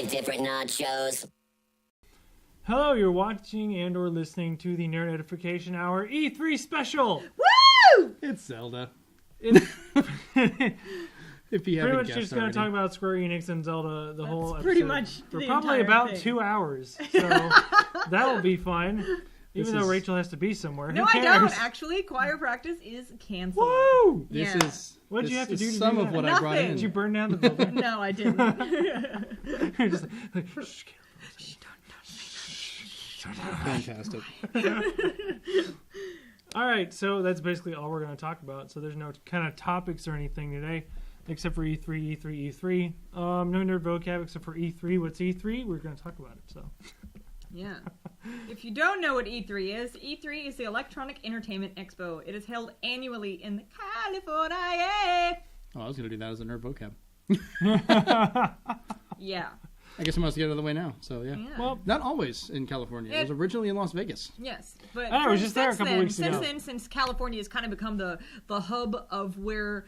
different nachos. Hello, you're watching and or listening to the Nerd Edification Hour E3 special. Woo! It's Zelda. It's If you pretty haven't much guessed just going already. to talk about Square Enix and Zelda the whole episode. pretty much for the probably entire about thing. 2 hours. So that'll be fun. Even though Rachel has to be somewhere. No, Who I cares? don't. Actually, choir practice is canceled. Woo! This Yeah. is What did you have to this do is to some do of that? what I brought Nothing. in. Did you burn down the building? No, I didn't. You're just like, shh, Fantastic. All right, so that's basically all we're going to talk about. So there's no kind of topics or anything today, except for E3, E3, E3. No nerd vocab except for E3. What's E3? We're going to talk about it. So Yeah. If you don't know what E3 is the Electronic Entertainment Expo. It is held annually in California. Oh, I was going to do that as a nerd vocab. Yeah. I guess I must get it out of the way now. So, yeah. well, Not always in California. It was originally in Las Vegas. Yes, but I was just there a couple then, weeks ago. Since California has kind of become the hub of where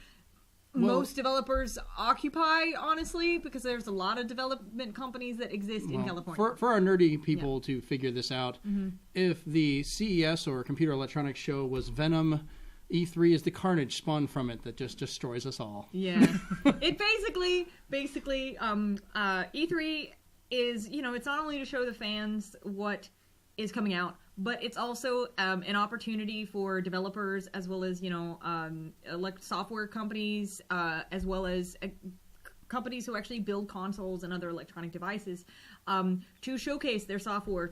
Well- most developers occupy, honestly, because there's a lot of development companies that exist in Well, California. For our nerdy people to figure this out, if the CES or Computer Electronics Show was Venom, E3 is the carnage spawned from it that just destroys us all. Yeah, it basically, E3 is, it's not only to show the fans what is coming out, but it's also an opportunity for developers as well as, software companies, as well as companies who actually build consoles and other electronic devices, to showcase their software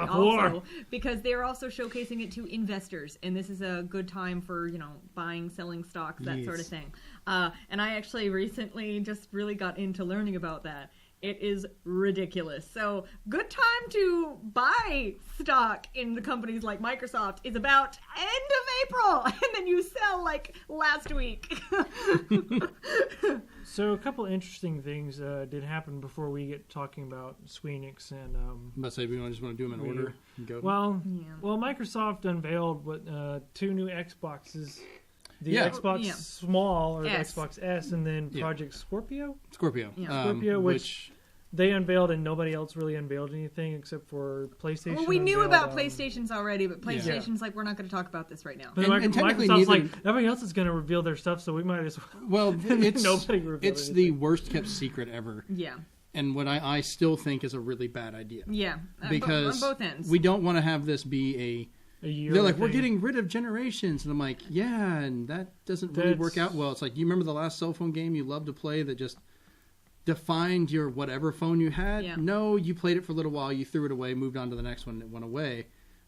also, because they're also showcasing it to investors, and this is a good time for buying, selling stocks, that sort of thing. And I actually recently just really got into learning about that. It is ridiculous. So good time to buy stock in the companies like Microsoft is about end of April, and then you sell like last week. so a couple interesting things did happen before we get talking about Squeenix and Let's say we just want to do them in order and go. well, Microsoft unveiled two new Xboxes. The Xbox Small or the Xbox S, and then Project Scorpio. Scorpio, which they unveiled, and nobody else really unveiled anything except for PlayStation. Well, we knew about PlayStation's already, but PlayStation's like, we're not going to talk about this right now. But and technically Microsoft's like, everybody else is going to reveal their stuff, so we might as well. Well, it's nobody revealed it's anything. the worst kept secret ever. Yeah. And what I still think is a really bad idea. Yeah. Because on both ends. we don't want to have this be a year. They're like, we're thing. getting rid of generations. And I'm like, yeah, and that doesn't really work out well. It's like, you remember the last cell phone game you loved to play that just defined your whatever phone you had? Yeah. No, you played it for a little while, you threw it away, moved on to the next one, and it went away.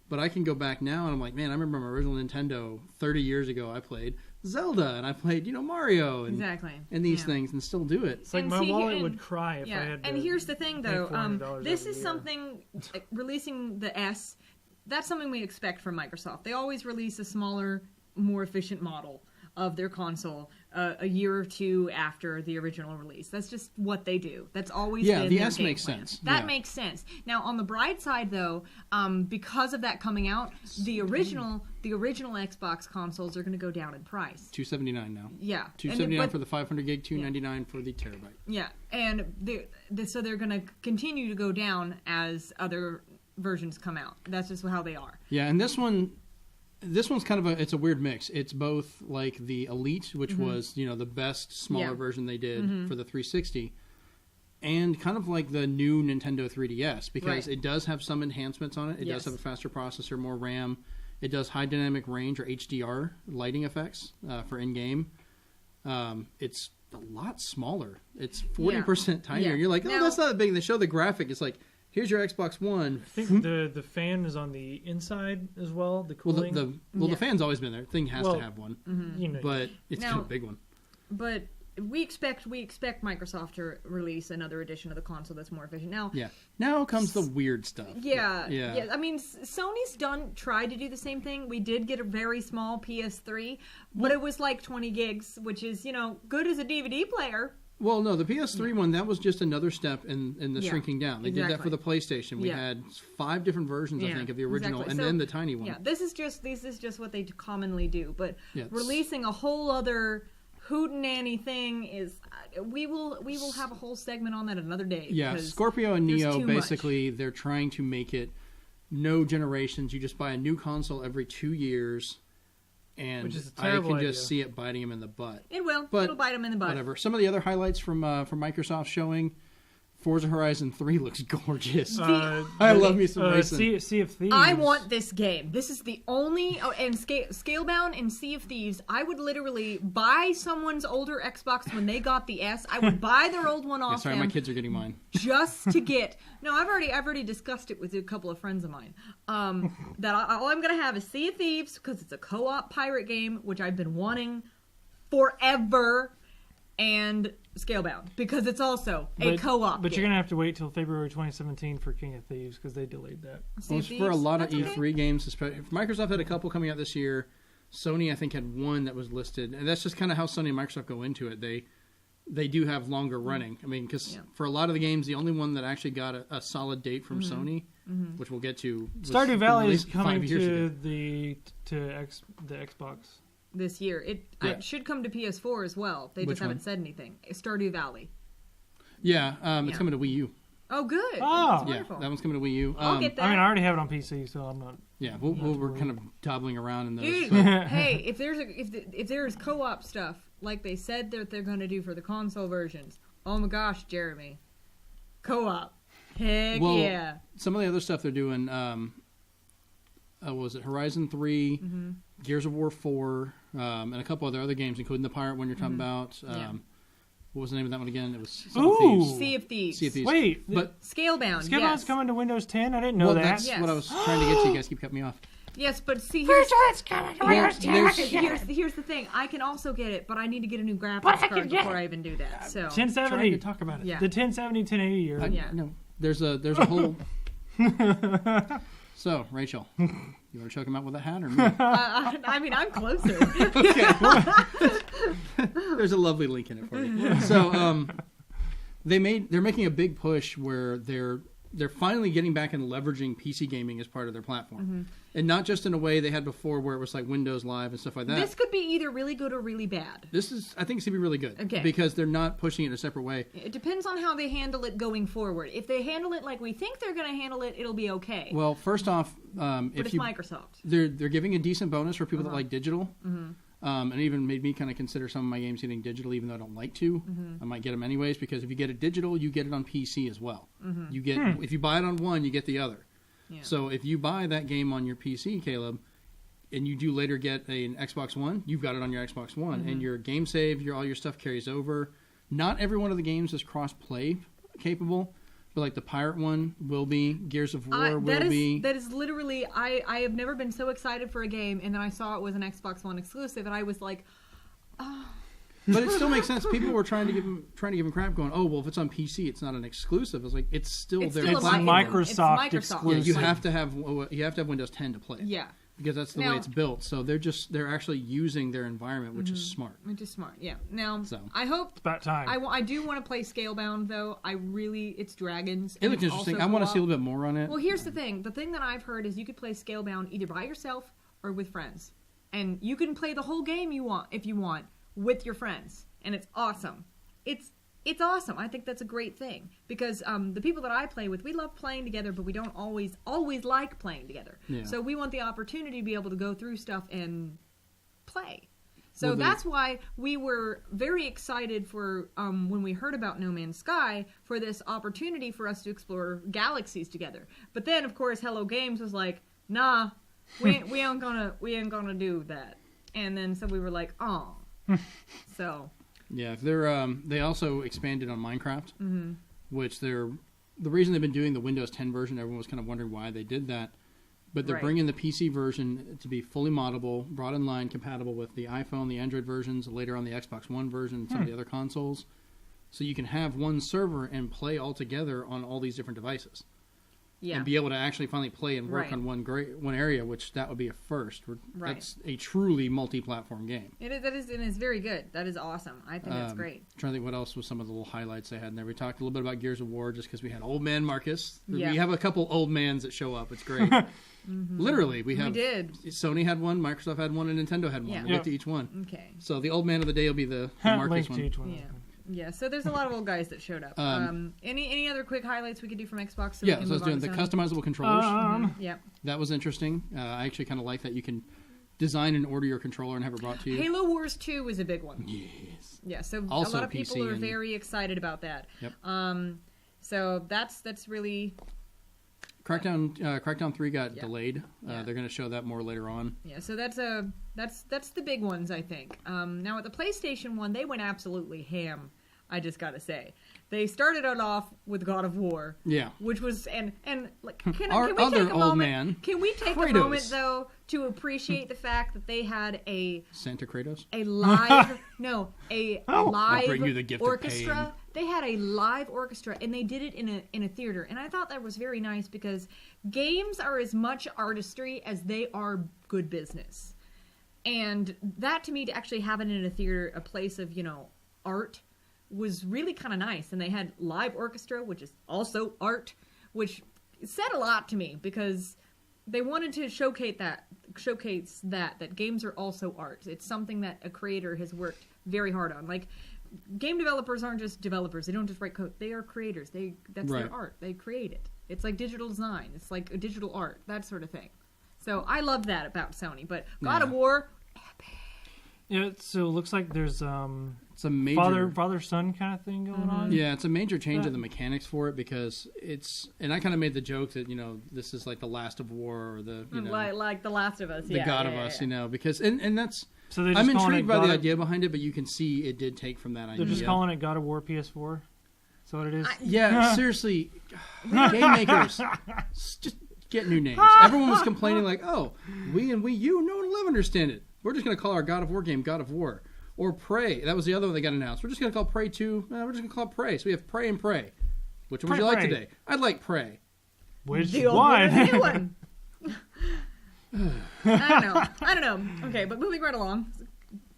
But I can go back now, and I'm like, man, I remember my original Nintendo 30 years ago. I played Zelda, and I played, Mario, and these things, and still do it. It's like my wallet would cry if I had to. And here's the thing, though. This every is year. something, releasing the S, that's something we expect from Microsoft. They always release a smaller, more efficient model of their console a year or two after the original release. That's just what they do. That's always been the their S game makes plan. sense. That makes sense. Now, on the bright side, though, because of that coming out, the original Xbox consoles are going to go down in price. $279 now. Yeah, $279 for the 500 gig, $299 for the terabyte. Yeah, and so they're going to continue to go down as other versions come out. That's just how they are. Yeah, and this one's kind of it's a weird mix. It's both like the Elite, which was, the best smaller version they did for the 360, and kind of like the new Nintendo 3DS, because it does have some enhancements on it. It does have a faster processor, more RAM. It does high dynamic range or HDR lighting effects for in-game. It's a lot smaller. It's 40% tinier. Yeah. You're like, Now, that's not that big. They show the graphic. It's like, here's your Xbox One. I think the fan is on the inside as well. The cooling. The fan's always been there. The thing has to have one, but it's Now, kind of a big one. But we expect Microsoft to release another edition of the console that's more efficient. Now comes the weird stuff. Yeah. I mean, Sony's tried to do the same thing. We did get a very small PS3, but it was like 20 gigs, which is good as a DVD player. Well, no, the PS3 one, that was just another step in the shrinking down. They did that for the PlayStation. We had 5 different versions, I think, of the original, and then the tiny one. Yeah, this is just what they commonly do. But releasing a whole other hootenanny thing is, we will have a whole segment on that another day. Yeah, Scorpio and Neo, basically, they're trying to make it no generations. You just buy a new console every 2 years, and Which is a I terrible can idea. just see it biting him in the butt. It will. But It'll bite them in the butt. Whatever. Some of the other highlights from Microsoft showing, Forza Horizon 3 looks gorgeous. I love me some racing. Sea of Thieves. I want this game. This is the only... Oh, and Scalebound and Sea of Thieves, I would literally buy someone's older Xbox when they got the S. I would buy their old one off Sorry, them my kids are getting mine. just to get... No, I've already discussed it with a couple of friends of mine. That all I'm going to have is Sea of Thieves, because it's a co-op pirate game, which I've been wanting forever, and Scalebound, because it's also a co-op But game. you're going to have to wait till February 2017 for King of Thieves, because they delayed that. Sea of For a lot Thieves? of That's E3 okay. games, especially, Microsoft had a couple coming out this year. Sony, I think, had one that was listed. And that's just kind of how Sony and Microsoft go into it. They do have longer running. I mean, because for a lot of the games, the only one that actually got a solid date from Sony, which we'll get to, was Stardew Valley is released coming 5 years to ago. the Xbox. This year. It should come to PS4 as well. They Which just haven't one? said anything. Stardew Valley. Yeah, it's Yeah. coming to Wii U. Oh, good. Oh. That's Yeah, wonderful. that one's coming to Wii U. I'll get that. I mean, I already have it on PC, so I'm not. Yeah, we're kind of dabbling around in those. Dude, but- hey, if there's co-op stuff like they said that they're going to do for the console versions, oh my gosh, Jeremy, co-op, heck Well, yeah. Some of the other stuff they're doing, what was it Horizon 3, Gears of War 4, and a couple other games, including the pirate one you're talking about. Yeah. What was the name of that one again? It was Ooh. Sea of Thieves. Sea of Thieves. Wait, But Scalebound. Scalebound's Yes. coming to Windows 10? I didn't know well, that. that's Yes. what I was trying to get to. You guys keep cutting me off. Yes, but see, Pretty sure it's coming to Windows 10. here's the thing. I can also get it, but I need to get a new graphics card before I even do that. So 1070. Trying to talk about it. Yeah. The 1070, 1080. Or, Yeah. No, there's a whole. So, Rachel, you want to choke him out with a hat or me? I mean, I'm closer. There's a lovely link in it for you. So, they're making a big push where they're finally getting back and leveraging PC gaming as part of their platform, and not just in a way they had before where it was like Windows Live and stuff like that. This could be either really good or really bad. I think it's gonna be really good. Okay. Because they're not pushing it in a separate way. It depends on how they handle it going forward. If they handle it like we think they're going to handle it, it'll be okay. Well, first off, but if it's you Microsoft. they're giving a decent bonus for people that like digital. And it even made me kind of consider some of my games getting digital, even though I don't like to. I might get them anyways, because if you get it digital, you get it on PC as well. You get if you buy it on one, you get the other. Yeah. So if you buy that game on your PC, Caleb, and you do later get an Xbox One, you've got it on your Xbox One, and your game save, all your stuff carries over. Not every one of the games is cross-play capable, but like the Pirate one will be, Gears of War will be. That is literally, I have never been so excited for a game, and then I saw it was an Xbox One exclusive, and I was like, But it still makes sense. People were trying to give him crap, going, "Oh, well, if it's on PC, it's not an exclusive." I was like, "It's still It's their still a platform." Microsoft It's exclusive. Yeah, you have to have Windows 10 to play it. yeah. Because that's the Now- way it's built. So they're actually using their environment, which is smart. Which is smart, yeah. Now, So. I hope... It's about time. I do want to play Scalebound, though. It's dragons. It and looks it's interesting. also I want to see a co-op. little bit more on it. Well, here's the thing. The thing that I've heard is you could play Scalebound either by yourself or with friends. And you can play the whole game if you want, with your friends. And it's awesome. It's awesome. I think that's a great thing. Because the people that I play with, we love playing together, but we don't always like playing together. Yeah. So we want the opportunity to be able to go through stuff and play. So Well, that's why we were very excited for when we heard about No Man's Sky for this opportunity for us to explore galaxies together. But then, of course, Hello Games was like, "Nah, we ain't gonna do that." And then so we were like, "Oh." So Yeah, they also expanded on Minecraft, which the reason they've been doing the Windows 10 version, everyone was kind of wondering why they did that. But they're Right. bringing the PC version to be fully moddable, brought in line, compatible with the iPhone, the Android versions, later on the Xbox One version, and some of the other consoles. So you can have one server and play all together on all these different devices. yeah, And be able to actually finally play and work Right. on one area, which that would be a first. Right. That's a truly multi-platform game. it is very good. That is awesome. I think that's great. I'm trying to think what else was some of the little highlights they had in there. We talked a little bit about Gears of War just because we had old man Marcus. Yeah. We have a couple old mans that show up. It's great. Literally, we did. Sony had one, Microsoft had one, and Nintendo had one. Yeah. We looked at each one. Okay. So the old man of the day will be the Marcus Link to one. each one. Yeah. Yeah, so there's a lot of old guys that showed up. Any other quick highlights we could do from Xbox? So Yeah, we can so I was move on doing to the Sony? customizable controllers. Yep. That was interesting. I actually kind of like that you can design and order your controller and have it brought to you. Halo Wars 2 was a big one. Yes. Yeah, so Also a lot of people PC are and- very excited about that. Yep. So that's really Crackdown 3 got Yeah. delayed. Yeah. They're going to show that more later on. yeah. So that's the big ones, I think. Now with the PlayStation one, they went absolutely ham. I just gotta say, they started it off with God of War. Yeah. Which was and like Our can we other take a old moment? man, Can we take Kratos. a moment though to appreciate the fact that they had a Santa Kratos? live I'll bring you the gift of orchestra. pain. They had a live orchestra and they did it in a theater, and I thought that was very nice because games are as much artistry as they are good business, and that to me to actually have it in a theater, a place of art, was really kind of nice. And they had live orchestra, which is also art, which said a lot to me because they wanted to showcase that games are also art. It's something that a creator has worked very hard on. Like, game developers aren't just developers. They don't just write code. They are creators. That's Right. their art. They create it. It's like digital design. It's like a digital art, that sort of thing. So I love that about Sony. But God of War, Yeah, so it looks like there's It's a major father son kind of thing going on. Yeah, it's a major change in the mechanics for it because and I kind of made the joke that this is like the Last of War or the like The Last of Us. the God of Us, because and that's So they're I'm just calling intrigued it by the God of- idea behind it, but you can see it did take from that idea. They're just calling it God of War PS4. Is that what it is? Yeah, seriously, game makers, just get new names. Everyone was complaining like, "Oh, we and Wii U, no one will ever understand it. We're just going to call our God of War game God of War." Or Prey. That was the other one that got announced. We're just going to call Prey 2. We're just going to call it Prey. So we have Prey and Prey. Which one would you like Prey. today? I'd like Prey. Which The old one or the new one? one? I don't know. Okay, but moving right along.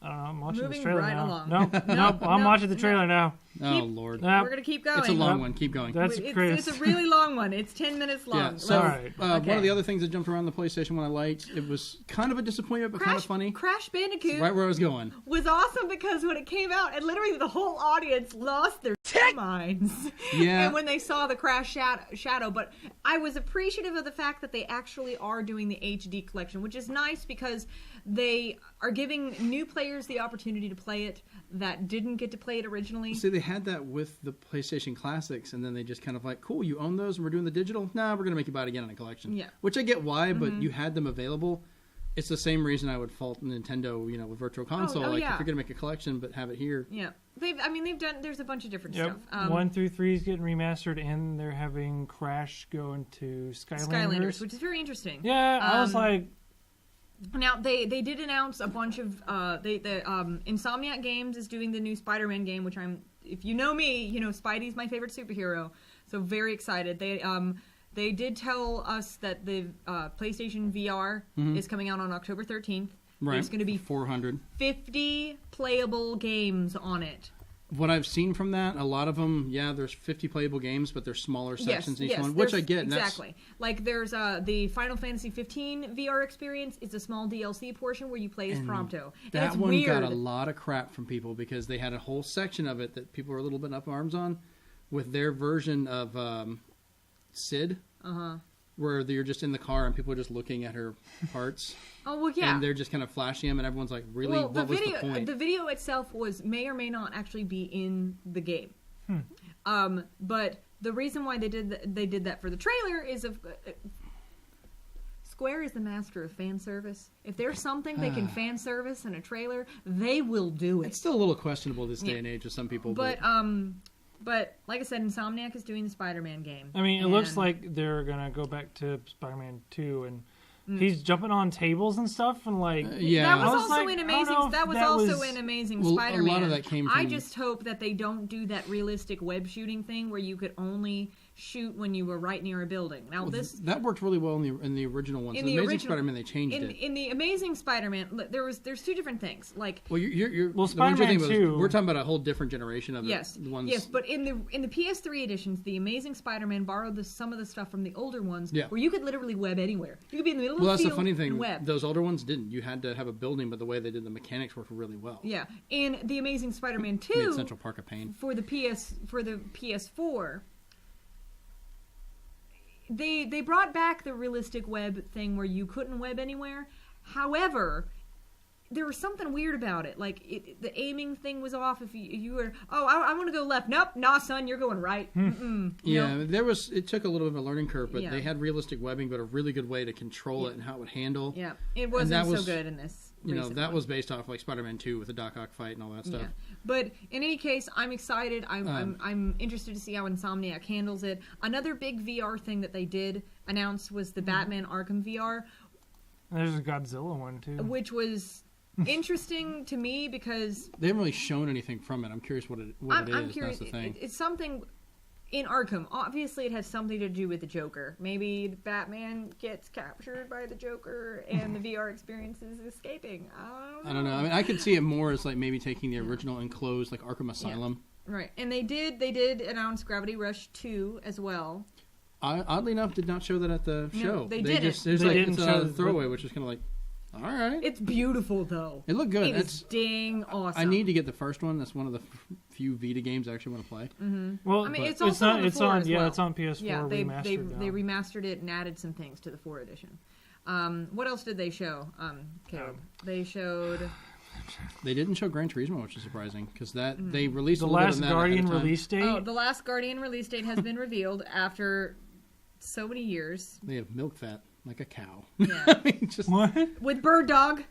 I don't know. I'm watching Moving this trailer right now. along. Nope. I'm watching the trailer now. Oh, Lord. Nope. We're going to keep going. It's a long one. Keep going. That's It's a really long one. It's 10 minutes long. Yeah, so Alright. one Okay. of the other things that jumped around the PlayStation one I liked, it was kind of a disappointment, but kind of funny. Crash Bandicoot Right where I was going. was awesome because when it came out, and literally the whole audience lost their minds. Yeah. And when they saw the Crash Shadow, but I was appreciative of the fact that they actually are doing the HD collection, which is nice because they are giving new players the opportunity to play it that didn't get to play it originally. See, they had that with the PlayStation Classics, and then they just kind of like, cool, you own those, and we're doing the digital? Nah, we're going to make you buy it again in a collection. Yeah. Which I get why, but you had them available. It's the same reason I would fault Nintendo, with Virtual Console. oh, like, yeah. if you're going to make a collection, but have it here. Yeah. They've done, there's a bunch of different Yep. stuff. 1 through 3 is getting remastered, and they're having Crash go into Skylanders. Which is very interesting. Yeah, I was like, Now they did announce a bunch of Insomniac Games is doing the new Spider-Man game, which if you know me, Spidey's my favorite superhero, so very excited. They did tell us that the PlayStation VR is coming out on October 13th. Right. There's going to be 400. 50 playable games on it. What I've seen from that, a lot of them, there's 50 playable games, but there's smaller sections in each one, which I get. And exactly. Like there's the Final Fantasy 15 VR experience. It's a small DLC portion where you play as Prompto. And That it's one weird. got a lot of crap from people because they had a whole section of it that people were a little bit up arms on with their version of Sid. Where you're just in the car and people are just looking at her parts. Oh, well, yeah. And they're just kind of flashing them, and everyone's like, really? Well, what was the point? The video itself may or may not actually be in the game. But the reason why they did that for the trailer is Square is the master of fan service. If there's something they can fan service in a trailer, they will do it. It's still a little questionable this day and age with some people. But like I said, Insomniac is doing the Spider-Man game. I mean, it looks like they're gonna go back to Spider-Man 2, and he's jumping on tables and stuff, and like, That was I was also like, an I amazing. don't know if That was that also was- an amazing Well, a Spider-Man. lot of that came I from- just hope that they don't do that realistic web shooting thing where you could only shoot when you were right near a building. Now that worked really well in the original one. So the Amazing Spider-Man, they changed it. In the Amazing Spider-Man, there's two different things. Like, well, you're Spider-Man 2. We're talking about a whole different generation of yes, the ones. Yes, but in the PS3 editions, the Amazing Spider-Man borrowed some of the stuff from the older ones, where you could literally web anywhere. You could be in the middle of the field. Well, that's the funny thing. Web. Those older ones didn't. You had to have a building, but the way they did the mechanics worked really well. Yeah, in the Amazing Spider-Man 2, made Central Park a pain for the PS4. They brought back the realistic web thing where you couldn't web anywhere. However, there was something weird about it. Like, the aiming thing was off. If you were, I want to go left. Nope, nah, son, you're going right. Yeah, nope. It took a little bit of a learning curve, but they had realistic webbing, but a really good way to control it and how it would handle. Yeah, it wasn't so good in this. That was based off like Spider-Man 2 with the Doc Ock fight and all that stuff. Yeah. But in any case, I'm excited. I'm interested to see how Insomniac handles it. Another big VR thing that they did announce was the Batman Arkham VR. There's a Godzilla one too, which was interesting to me because they haven't really shown anything from it. I'm curious what it is. I'm curious. That's the thing. It's something in Arkham. Obviously, it has something to do with the Joker. Maybe Batman gets captured by the Joker, and the VR experience is escaping. I don't know. I mean, I could see it more as like maybe taking the original enclosed like Arkham Asylum. Yeah. Right, and they did announce Gravity Rush 2 as well. Oddly enough, did not show that at the show. They didn't. It's a throwaway, which is kind of like, all right. It's beautiful though. It looked good. It's dang awesome. I need to get the first one. That's one of the few Vita games I actually want to play. Mm-hmm. Well, I mean, it's also on the 4 as well. It's on PS4. Yeah, they remastered it and added some things to the 4 edition. What else did they show? Caleb? They showed. They didn't show Gran Turismo, which is surprising because they released the a little last bit of that Guardian release date. Oh, the last Guardian release date has been revealed after so many years. They have milk fat like a cow. Yeah. I mean, what? With Bird Dog.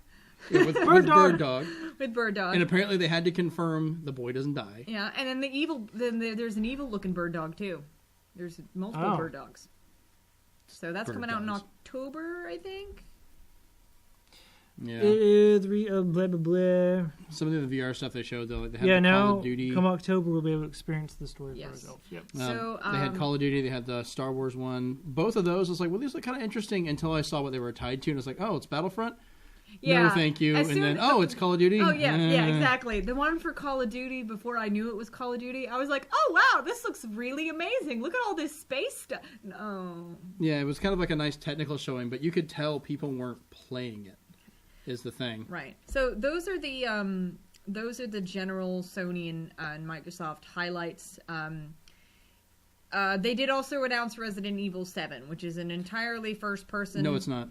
Yeah, with Bird Dog. With Bird Dog. And apparently they had to confirm the boy doesn't die. Yeah, and then there's an evil looking Bird Dog too. There's multiple Bird Dogs. So that's coming out in October, I think. Yeah. Blah, blah, blah. Some of the VR stuff they showed, though, they had Call of Duty. Come October, we'll be able to experience the story for ourselves. Yep. So, they had Call of Duty, they had the Star Wars one. Both of those, I was like, well, these look kind of interesting until I saw what they were tied to, and I was like, oh, it's Battlefront? Yeah. No, thank you. And then, it's Call of Duty? Oh, yeah, exactly. The one for Call of Duty, before I knew it was Call of Duty, I was like, oh, wow, this looks really amazing. Look at all this space stuff. No. Yeah, it was kind of like a nice technical showing, but you could tell people weren't playing it, is the thing. Right. So those are the general Sony and Microsoft highlights. They did also announce Resident Evil 7, which is an entirely first-person... No, it's not.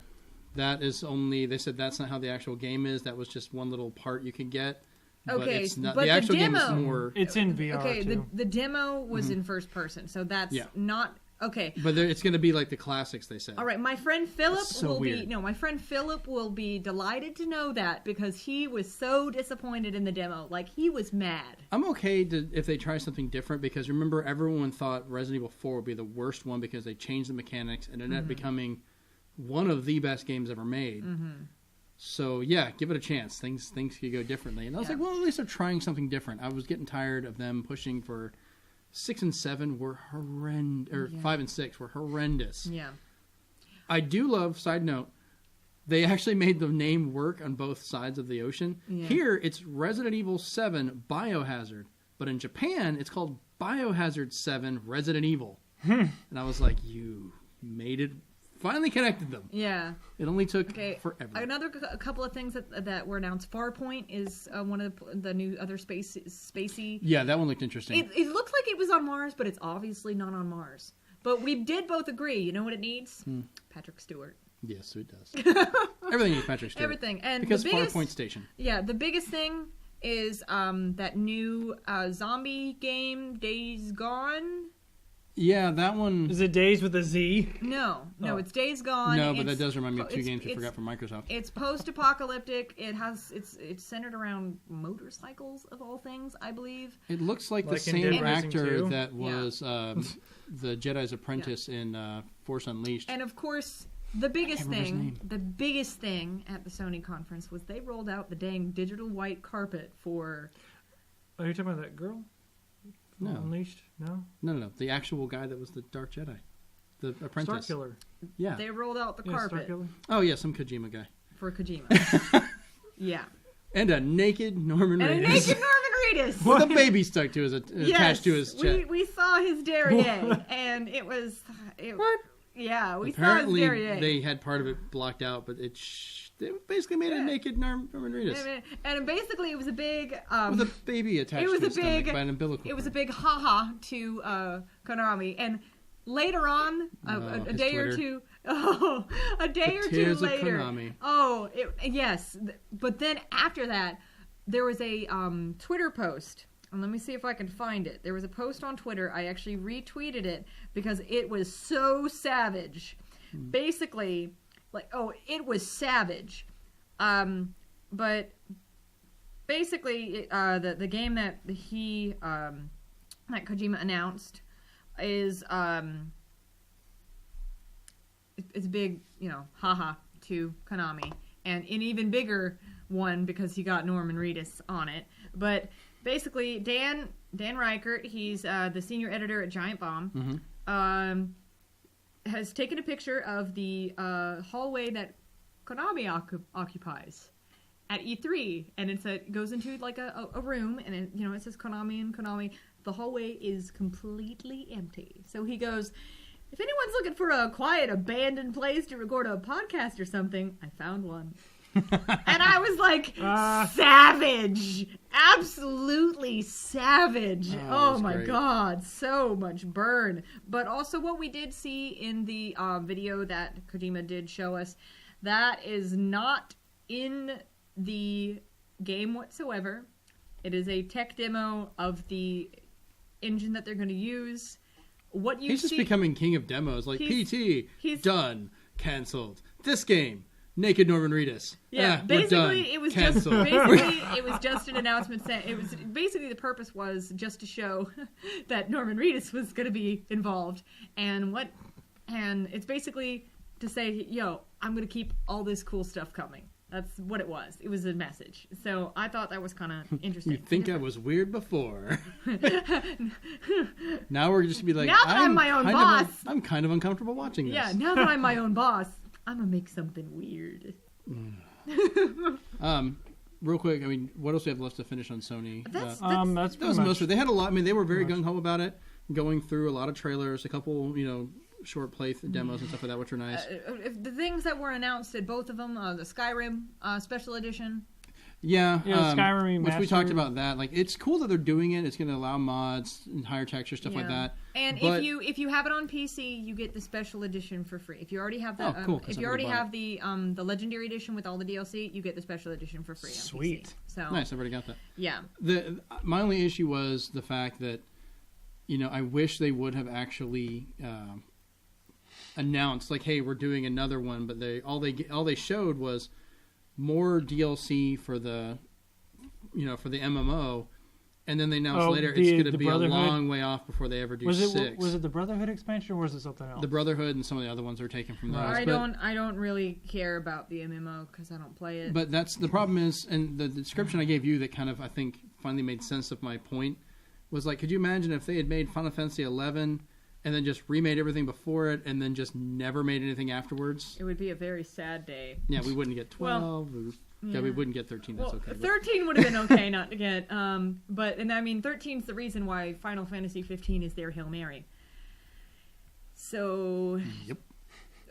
That is only... They said that's not how the actual game is. That was just one little part you can get. Okay, but it's not, but the actual demo, game is more... It's in VR, okay, too. the demo was in first person, so that's not... Okay. But it's going to be like the classics, they said. All right, my friend Philip my friend Philip will be delighted to know that because he was so disappointed in the demo. Like, he was mad. I'm okay if they try something different because remember everyone thought Resident Evil 4 would be the worst one because they changed the mechanics and it ended up becoming one of the best games ever made. Mm-hmm. So, yeah, give it a chance. Things could go differently. And I was like, well, at least they're trying something different. I was getting tired of them pushing for... 6 and 7 were horrendous, or 5 and 6 were horrendous. Yeah. I do love, side note, they actually made the name work on both sides of the ocean. Yeah. Here, it's Resident Evil 7 Biohazard. But in Japan, it's called Biohazard 7 Resident Evil. And I was like, you made it. Finally connected them. Yeah. It only took forever. A couple of things that were announced. Farpoint is one of the new other spacey. Yeah, that one looked interesting. It looks like it was on Mars, but it's obviously not on Mars. But we did both agree. You know what it needs? Patrick Stewart. Yes, it does. Everything needs Patrick Stewart. Everything. And because Farpoint Station. Yeah, the biggest thing is that new zombie game, Days Gone. Yeah, that one... Is it Days with a Z? No, it's Days Gone. No, but that does remind me of two games we forgot from Microsoft. It's post-apocalyptic. It's centered around motorcycles, of all things, I believe. It looks like the same actor that was the Jedi's apprentice in Force Unleashed. And, of course, the biggest thing at the Sony conference was they rolled out the dang digital white carpet for... Are you talking about that girl? No. Unleashed? No. No. The actual guy that was the Dark Jedi, the apprentice. Starkiller. Yeah. They rolled out the Yeah, carpet Starkiller. Oh yeah, some Kojima guy. for Kojima. Yeah. And a naked Norman And a Reedus. naked Norman Reedus. With a baby stuck to his attached to his chest. we saw his derriere, and it was... What? Yeah, we Apparently, saw his derriere. they had part of it blocked out, but they basically made a naked Norman Reedus. And basically, it was a big... with a baby attached to his stomach by an umbilical It was a cord. big ha-ha to Konami. And later on, a day Twitter. or two... Oh, a day The or two tears of later. Konami. Oh, yes. But then after that, there was a Twitter post. And let me see if I can find it. There was a post on Twitter. I actually retweeted it because it was so savage. Basically, it was savage. But basically, the game that that Kojima announced is it's a big, haha to Konami, and an even bigger one because he got Norman Reedus on it. But basically, Dan Reichert, he's the senior editor at Giant Bomb, has taken a picture of the hallway that Konami occupies at E3, and it goes into like a room, and it says Konami and Konami. The hallway is completely empty. So he goes, if anyone's looking for a quiet, abandoned place to record a podcast or something, I found one. And I was like, savage. Absolutely savage. Oh my great. God. So much burn. But also what we did see in the video that Kojima did show us, that is not in the game whatsoever. It is a tech demo of the engine that they're going to use. What you He's see, just becoming king of demos. Like, PT, he's done, canceled. This game, naked Norman Reedus. Yeah, we're basically done, it was canceled. just an announcement saying it was basically the purpose was just to show that Norman Reedus was going to be involved, and it's basically to say, yo, I'm going to keep all this cool stuff coming. That's what it was. It was a message. So I thought that was kind of interesting. You think I was weird before. Now we're just going to be like, Now that I'm my own boss. I'm kind of uncomfortable watching this. Yeah, now that I'm my own boss, I'm going to make something weird. Real quick, I mean, what else do we have left to finish on Sony? That's That pretty was much. most of it. They had a lot. I mean, they were very gung-ho about it, going through a lot of trailers, a couple, short play demos and stuff like that, which were nice. The things that were announced at both of them, the Skyrim special edition. Yeah, Skyrim which we Remastered. talked about that. Like, it's cool that they're doing it. It's going to allow mods and higher texture stuff like that. And But- if you have it on PC, you get the special edition for free. If you already have the cool, 'cause if I you already already bought have the legendary edition with all the DLC, you get the special edition for free on Sweet. PC. So Nice, I've already got that. yeah. My only issue was the fact that, I wish they would have actually announced, like, hey, we're doing another one, but all they showed was more DLC for the MMO, and then they announced later it's going to the be a Brotherhood? long way off before they ever do Was 6. it the Brotherhood expansion or was it something else? The Brotherhood and some of the other ones are taken from those. Right. I don't really care about the MMO because I don't play it. But that's the problem is, and the description I gave you that kind of, I think, finally made sense of my point, was like, could you imagine if they had made Final Fantasy 11 and then just remade everything before it and then just never made anything afterwards? It would be a very sad day. Yeah, we wouldn't get 12. Yeah. We wouldn't get 13. That's Well, okay. but- 13 would have been okay not to get. But 13's the reason why Final Fantasy 15 is their Hail Mary. So, Yep.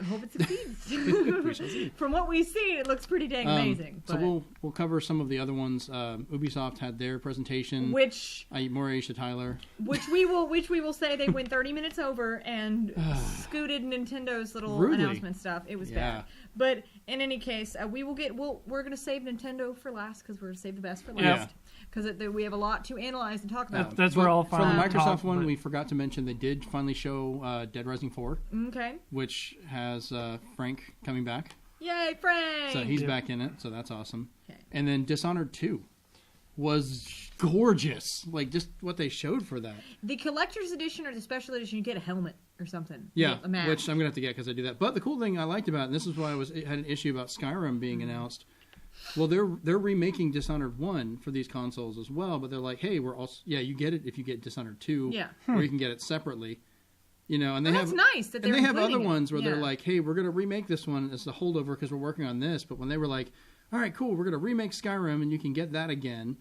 I hope it succeeds. We shall see. From what we've seen, it looks pretty dang amazing. So But we'll cover some of the other ones. Ubisoft had their presentation. which More Aisha Tyler. we will say they went 30 minutes over and scooted Nintendo's little Rudely. announcement stuff. It was Yeah. bad. But in any case, we're gonna save Nintendo for last because we're gonna save the best for Yeah. last because we have a lot to analyze and talk about. That's where all For the final Microsoft talk, one, but- we forgot to mention they did finally show Dead Rising 4, Okay. which has Frank coming back. Yay, Frank! So he's Yep. back in it, so that's awesome. Okay. And then Dishonored 2 was gorgeous. Like, just what they showed for that. The collector's edition or the special edition, you get a helmet or something. Yeah, a mask. which I'm going to have to get because I do that. But the cool thing I liked about it, and this is why I had an issue about Skyrim being Mm-hmm. announced, Well, they're remaking Dishonored 1 for these consoles as well, but they're like, hey, we're also you get it if you get Dishonored 2, or you can get it separately. And that's nice that they have other ones where Yeah. they're like, hey, we're going to remake this one as a holdover because we're working on this. But when they were like, all right, cool, we're going to remake Skyrim and you can get that again,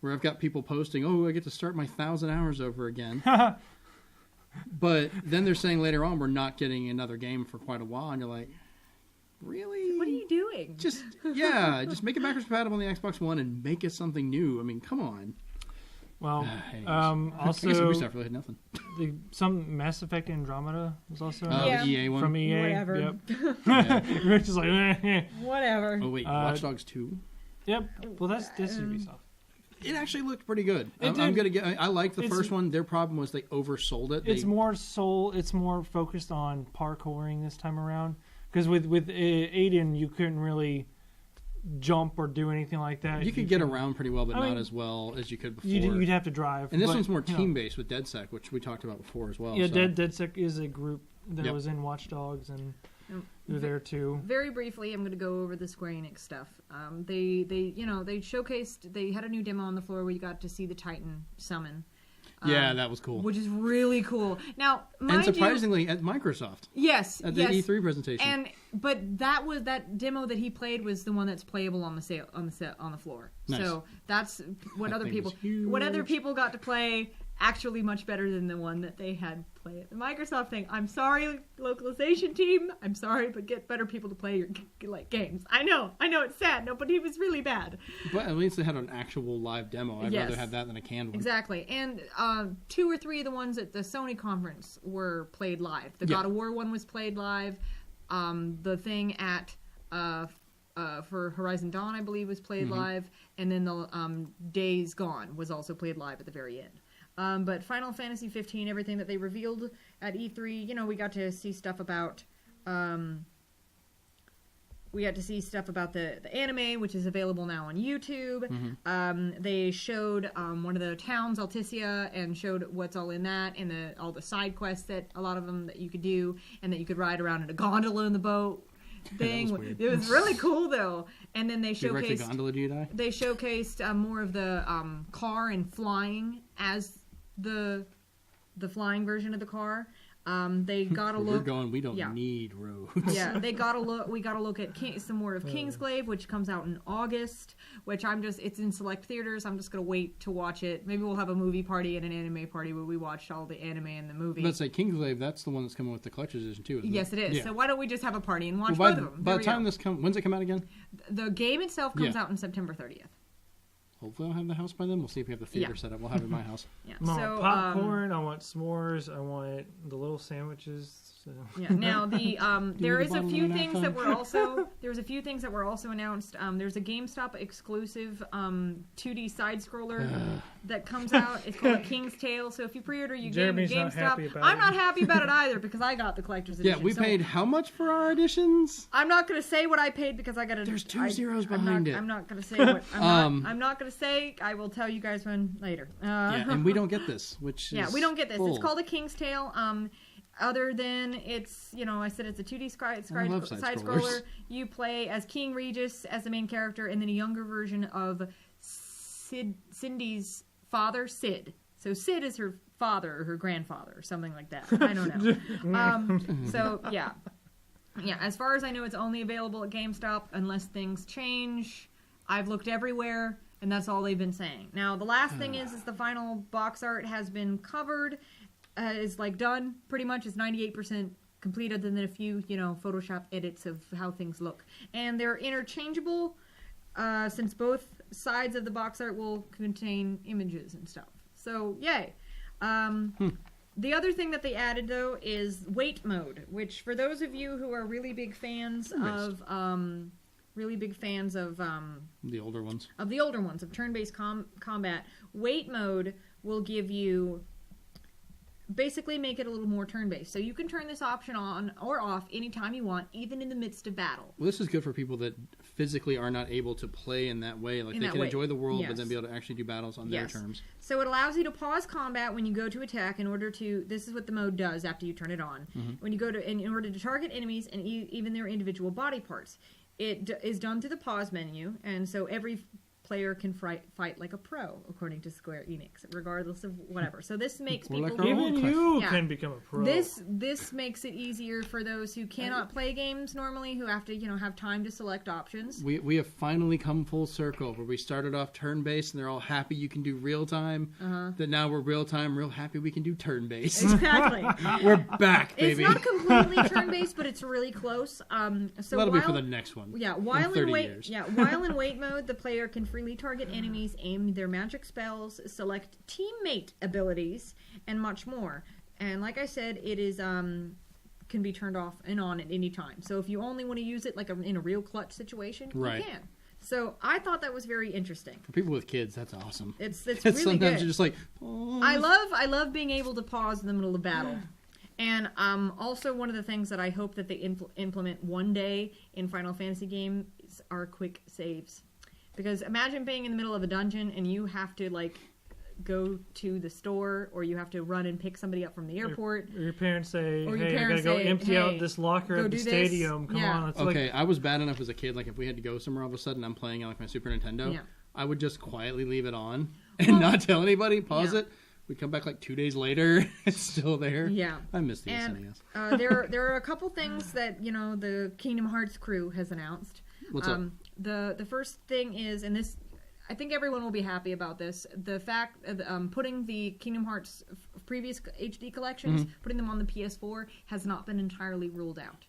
where I've got people posting, oh, I get to start my 1,000 hours over again. But then they're saying later on we're not getting another game for quite a while, and you're like, really? What are you doing? Just make it backwards compatible on the Xbox One and make it something new. I mean, come on. Well, I guess also Ubisoft really had nothing. some Mass Effect Andromeda was also The EA one from EA. Whatever. Yep. Rich is like, Whatever. Oh wait, Watch Dogs 2. Yep. Well, that's Ubisoft. It actually looked pretty good. It I'm did. gonna I liked the first one. Their problem was they oversold it. It's more focused on parkouring this time around. Because with Aiden, you couldn't really jump or do anything like that. You could get around pretty well, but not as well as you could before. You'd have to drive. And this one's more team-based with DedSec, which we talked about before as well. Yeah, so. DedSec is a group that was in Watch Dogs, and they're there too. Very briefly, I'm going to go over the Square Enix stuff. They showcased. They had a new demo on the floor where you got to see the Titan summon. Yeah, that was cool. Which is really cool. Now, and surprisingly, at Microsoft. Yes, at the E3 presentation. But that demo that he played was the one that's playable on the floor. Nice. So that's what other people got to play. Actually, much better than the one that they had play at the Microsoft thing. I'm sorry, localization team. I'm sorry, but get better people to play your games. I know, it's sad. No, but he was really bad. But at least they had an actual live demo. I'd rather have that than a canned one. Exactly. And 2 or 3 of the ones at the Sony conference were played live. The God of War one was played live. The thing at for Horizon Dawn, I believe, was played live. And then the Days Gone was also played live at the very end. But Final Fantasy 15, everything that they revealed at E3, we got to see stuff about the anime, which is available now on YouTube. They showed one of the towns, Alticia, and showed what's all in that, and all the side quests that a lot of them that you could do, and that you could ride around in a gondola in the boat thing. That was weird. It was really cool though. And then they showcased the gondola, do you die? They showcased more of the car and flying as the flying version of the car. They got a look. We don't need roads. Yeah, they got a look. We got a look at some more of Kingsglaive, which comes out in August. Which it's in select theaters. I'm just gonna wait to watch it. Maybe we'll have a movie party and an anime party where we watch all the anime and the movie. Let's say Kingsglaive. That's the one that's coming with the collector's edition too. Isn't Yes, it is. Yeah. So why don't we just have a party and watch both of them? By the time when's it come out again? The game itself comes out on September 30th. Hopefully I'll have the house by then. We'll see if we have the theater set up. We'll have it in my house. Yeah. I want popcorn. I want s'mores. I want the little sandwiches. So. Yeah. Now there is a few things that were also announced. There's a GameStop exclusive 2D side scroller that comes out. It's called King's Tale. So if you pre-order your game at GameStop, I'm not happy about it either because I got the collector's edition. Yeah, we paid how much for our editions? I'm not going to say what I paid because I got to. There's 2 zeros behind it. I'm not going to say what. I'm not going to say. I will tell you guys when later. And we don't get this, which we don't get this. Full. It's called a King's Tale. Other than it's, I said it's a 2D side scroller. You play as King Regis as the main character, and then a younger version of Cindy's father, Sid. So Sid is her father or her grandfather or something like that. I don't know. So yeah. As far as I know, it's only available at GameStop unless things change. I've looked everywhere, and that's all they've been saying. Now the last thing is the final box art has been covered. Is done pretty much. It's 98% complete, other than a few Photoshop edits of how things look, and they're interchangeable since both sides of the box art will contain images and stuff. So yay. The other thing that they added though is wait mode, which for those of you who are really big fans of the older ones of turn-based combat, wait mode will give you. Basically make it a little more turn-based. So you can turn this option on or off anytime you want, even in the midst of battle. Well, this is good for people that physically are not able to play in that way. They can enjoy the world, but then be able to actually do battles on their terms. So it allows you to pause combat when you go to attack in order to... This is what the mode does after you turn it on. When you go to... In order to target enemies and even their individual body parts. It is done through the pause menu, and so every player can fight like a pro, according to Square Enix, regardless of whatever. So this makes We're people... like our Even you can become a pro. This makes it easier for those who cannot play games normally, who have to, have time to select options. We have finally come full circle where we started off turn-based and they're all happy you can do real-time. That now we're real-time, real happy we can do turn-based. Exactly. We're back, baby. It's not completely turn-based, but it's really close. So that'll be for the next one. Yeah, in while 30 in wait, years. while in wait mode, the player can freely target enemies, aim their magic spells, select teammate abilities, and much more. And like I said, it is can be turned off and on at any time. So if you only want to use it like in a real clutch situation, Right. you can. So I thought that was very interesting. For people with kids, that's awesome. It's really Sometimes good. you're just like, pause. I love being able to pause in the middle of battle. And also one of the things that I hope that they implement one day in Final Fantasy games are quick saves. Because imagine being in the middle of a dungeon and you have to go to the store, or you have to run and pick somebody up from the airport. Or your parents say, Or your "Hey, I parents gotta go say, empty "Hey, out this locker go at the do this." stadium. Come Yeah. on." It's Okay, I was bad enough as a kid. Like if we had to go somewhere all of a sudden, I'm playing on my Super Nintendo. Yeah. I would just quietly leave it on and not tell anybody. Pause Yeah. it. We come back 2 days later. It's still there. Yeah. I miss the And SNES. there are a couple things that the Kingdom Hearts crew has announced. What's up? The first thing is, and this, I think everyone will be happy about this, the fact of putting the Kingdom Hearts previous HD collections, putting them on the PS4 has not been entirely ruled out.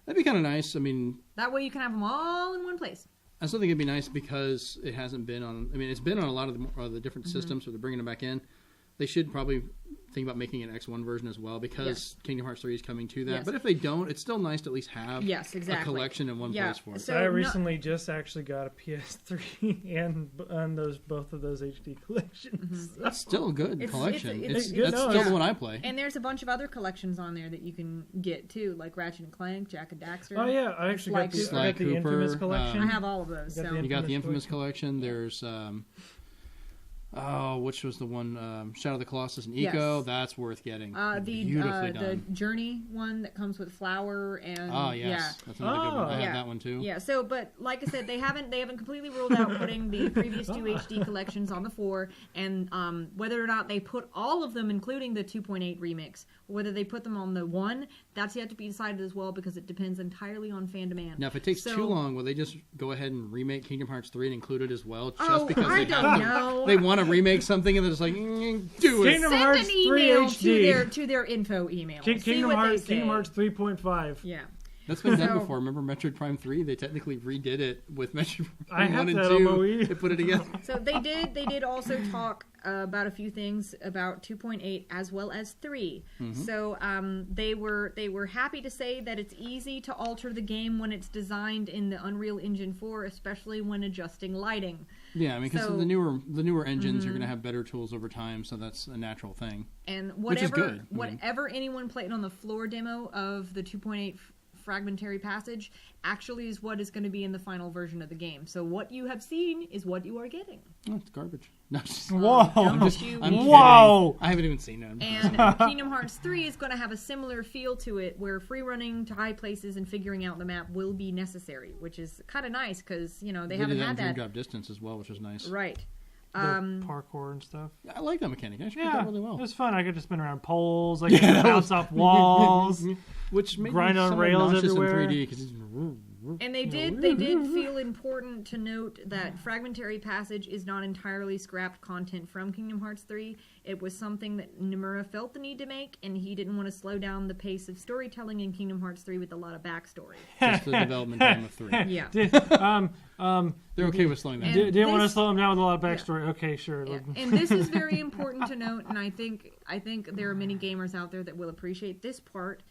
That'd be kind of nice. I mean, That way you can have them all in one place. I still think it'd be nice because it hasn't been on. I mean, it's been on a lot of the different systems, so they're bringing it back in. They should probably think about making an X1 version as well because Kingdom Hearts 3 is coming to that. Yes. But if they don't, it's still nice to at least have exactly. a collection in one place for it. So I recently just actually got a PS3 and both of those HD collections. That's still a good It's- collection. it's good. That's No, still yeah. the one I play. And there's a bunch of other collections on there that you can get too, like Ratchet and Clank, Jack and Daxter. Oh yeah, I actually got Sly the Cooper, Infamous collection. I have all of those. Got So. the You got the Infamous Infamous collection. There's which was the one? Shadow of the Colossus and Eco. Yes. That's worth getting. The done. Journey one that comes with Flower and Oh yes, that's another good one. I have that one too. Yeah. So, but like I said, they haven't completely ruled out putting the previous two HD collections on the 4, and whether or not they put all of them, including the 2.8 remix, or whether they put them on the 1, that's yet to be decided as well because it depends entirely on fan demand. Now, if it takes too long, will they just go ahead and remake Kingdom Hearts 3 and include it as well? Just Oh, because I they don't know. They want to remake something and they're just like, do it. Kingdom Send Hearts an 3 email HD. to their info email. Kingdom See what Hearts, they say. Kingdom Hearts 3.5. Yeah. That's been done So- before. Remember Metroid Prime 3? They technically redid it with Metroid I Prime have 1 and that on 2. my Wii. They put it together. So they did also talk about a few things about 2.8 as well as 3. So they were happy to say that it's easy to alter the game when it's designed in the Unreal Engine 4, especially when adjusting lighting. Yeah, I mean, because So- the newer engines are going to have better tools over time, so that's a natural thing. And Which is whatever good. I mean- whatever anyone played on the floor demo of the 2.8 fragmentary passage actually is what is going to be in the final version of the game. So what you have seen is what you are getting. Oh, it's garbage. No, just, Whoa! Don't I'm you kidding. Whoa! I haven't even seen it. And Kingdom Hearts 3 is going to have a similar feel to it, where free running to high places and figuring out the map will be necessary, which is kind of nice because they haven't did that had in Dream that. Drop Distance as well, which was nice. Right. The parkour and stuff. I like that mechanic. I actually did Yeah, that really well. it was fun. I could just spin around poles. I could bounce off walls. Which made grind me on somewhat rails nauseous everywhere. in 3D because And they did feel important to note that Fragmentary Passage is not entirely scrapped content from Kingdom Hearts 3. It was something that Nomura felt the need to make, and he didn't want to slow down the pace of storytelling in Kingdom Hearts 3 with a lot of backstory. just the development time of 3. Yeah. They're okay with slowing that And down. Didn't want to this- slow him down with a lot of backstory. Okay, sure. Yeah. And this is very important to note, and I think there are many gamers out there that will appreciate this part.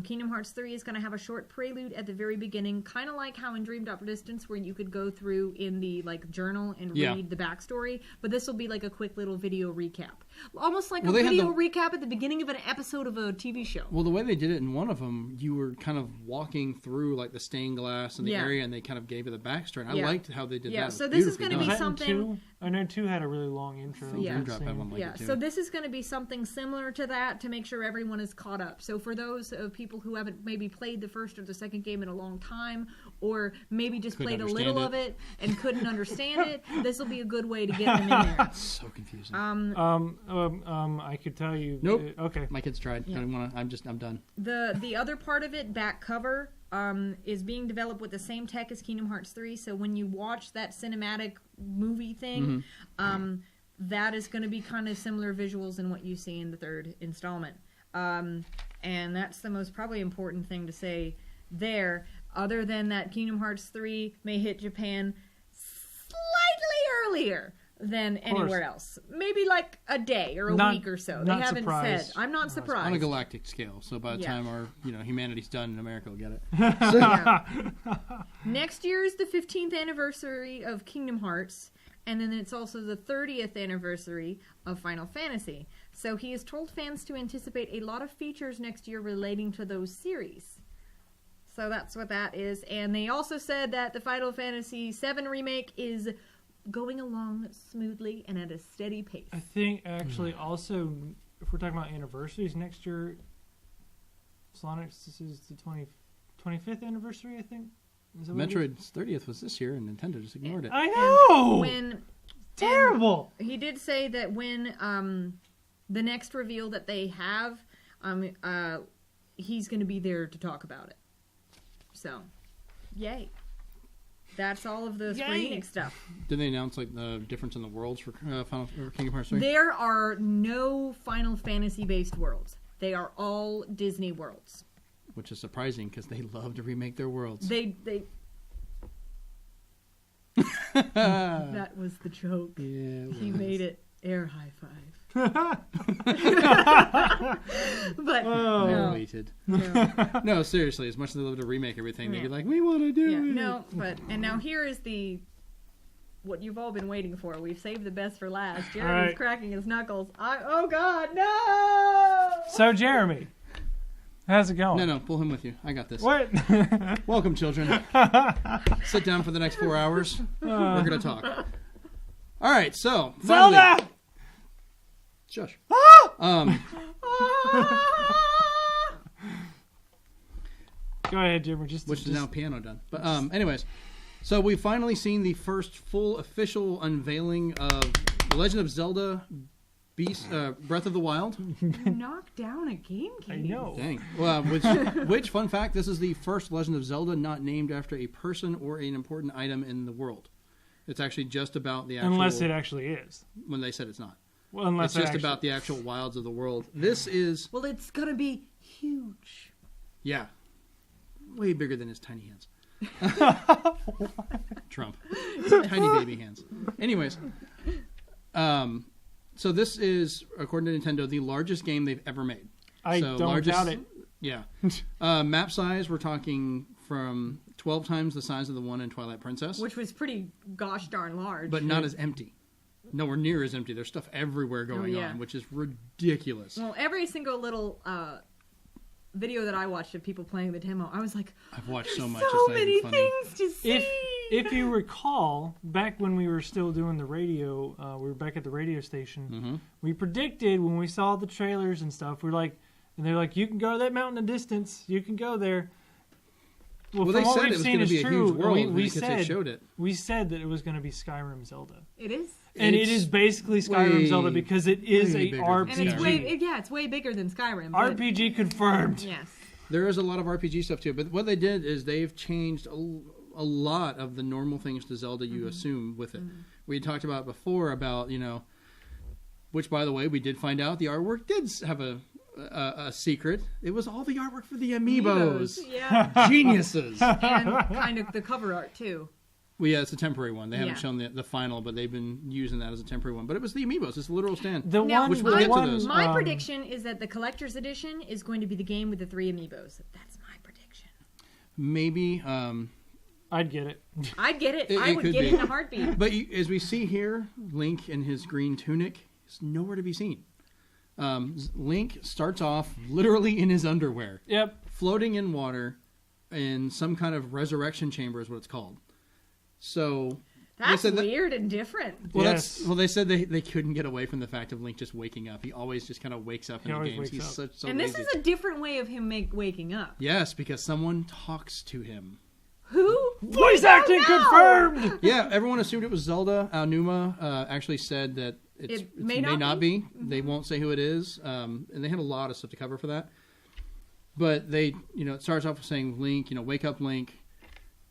Kingdom Hearts 3 is going to have a short prelude at the very beginning, kind of like how in Dream Drop Distance, where you could go through in the journal and read the backstory. But this will be like a quick little video recap, almost like a they had video recap at the beginning of an episode of a TV show. Well, the way they did it in one of them, you were kind of walking through the stained glass in the area, and they kind of gave you the backstory. And I liked how they did that. Yeah, It was so this is beautifully going to be done. Was that in something. I know 2 had a really long intro. Yeah. Drop had one like Yeah, it too. so this is going to be something similar to that to make sure everyone is caught up. So for those people who haven't maybe played the first or the second game in a long time, or maybe just Couldn't played a little understand of it and couldn't understand it, this will be a good way to get them in there. It's so confusing. I could tell you. Nope. Okay. My kids tried. Yeah. I don't want to. I'm done. The other part of it, back cover, is being developed with the same tech as Kingdom Hearts 3. So when you watch that cinematic movie thing, that is going to be kind of similar visuals in what you see in the third installment. And that's the most probably important thing to say there. Other than that, Kingdom Hearts 3 may hit Japan slightly earlier than anywhere else. Maybe like a day or a week or so. They haven't surprised. said. I'm not surprised. On a galactic scale, so by the Yeah. time our humanity's done in America, we'll get it. Yeah. Next year is the 15th anniversary of Kingdom Hearts, and then it's also the 30th anniversary of Final Fantasy. So he has told fans to anticipate a lot of features next year relating to those series. So that's what that is. And they also said that the Final Fantasy VII remake is going along smoothly and at a steady pace. I think actually also, if we're talking about anniversaries next year, Sonic's this is the 25th anniversary, I think. Is that what it is? Metroid's 30th was this year, and Nintendo just ignored it. I know. When Terrible. he did say that when the next reveal that they have, he's going to be there to talk about it. So, yay. That's all of the Square Yay. Enix stuff. Did they announce like the difference in the worlds for Kingdom Hearts 3? There are no Final Fantasy-based worlds. They are all Disney worlds. Which is surprising because they love to remake their worlds. They That was the joke. Yeah, He made it. Air high five. But no. Waited. No. No, seriously, as much as they love to remake everything, they'd be Yeah. like, we want to do Yeah, it. no, and now here is what you've all been waiting for. We've saved the best for last. Jeremy's All right. cracking his knuckles. Oh God, no! So Jeremy, how's it going? No, pull him with you. I got this. What? Welcome, children. Sit down for the next 4 hours. We're going to talk. All right, so. finally- Zelda. Shush. Go ahead, Jeremy. Which is now piano done. But anyways, so we've finally seen the first full official unveiling of The Legend of Zelda Breath of the Wild. You knocked down a game case. I know. Dang. Well, which, fun fact, this is the first Legend of Zelda not named after a person or an important item in the world. It's actually just about the actual... Unless it actually is. When they said it's not. Well, unless It's just about the actual wilds of the world. This is... Well, it's gonna be huge. Yeah. Way bigger than his tiny hands. Trump. Tiny baby hands. Anyways. So this is, according to Nintendo, the largest game they've ever made. I So don't largest- doubt it. Yeah. Map size, we're talking from 12 times the size of the one in Twilight Princess. Which was pretty gosh darn large. But not as empty. Nowhere near as empty. There's stuff everywhere going yeah. on, which is ridiculous. Well, every single little video that I watched of people playing the demo, I was like, I've watched so much. so It's not many even funny. things to see. If you recall, back when we were still doing the radio, we were back at the radio station. Mm-hmm. We predicted when we saw the trailers and stuff. We're like, and they're like, you can go to that mountain in distance. You can go there. Well, from they what said we've it was seen going to is be a true. huge world We because they showed it. We said that it was going to be Skyrim Zelda. It is. And it is basically Skyrim way- Zelda because it is way a bigger than RPG. And it's Skyrim. it's way bigger than Skyrim. But, RPG confirmed. yes. There is a lot of RPG stuff too, but what they did is they've changed a lot of the normal things to Zelda you assume with it. We had talked about before about, which by the way, we did find out the artwork did have a secret. It was all the artwork for the amiibos. Yeah. Geniuses. And kind of the cover art, too. Well, yeah, it's a temporary one. They haven't Yeah. shown the final, but they've been using that as a temporary one. But it was the amiibos. It's a literal stand. The Now, one, Which we'll the get to one, those. My prediction is that the collector's edition is going to be the game with the 3 amiibos. That's my prediction. Maybe. I'd get it. I'd get it. It I would could get be. it in a heartbeat. But as we see here, Link in his green tunic is nowhere to be seen. Link starts off literally in his underwear, Yep. floating in water in some kind of resurrection chamber is what it's called. So That's said that- weird and different. Well, Yes. they said they couldn't get away from the fact of Link just waking up. He always just kind of wakes up He in the always games. wakes He's up. so And this lazy. is a different way of him waking up. Yes, because someone talks to him. Who? Voice acting confirmed. Yeah, everyone assumed it was Zelda. Aonuma actually said that it may may not not be. They won't say who it is, and they had a lot of stuff to cover for that. But they, it starts off with saying, Link, wake up, Link.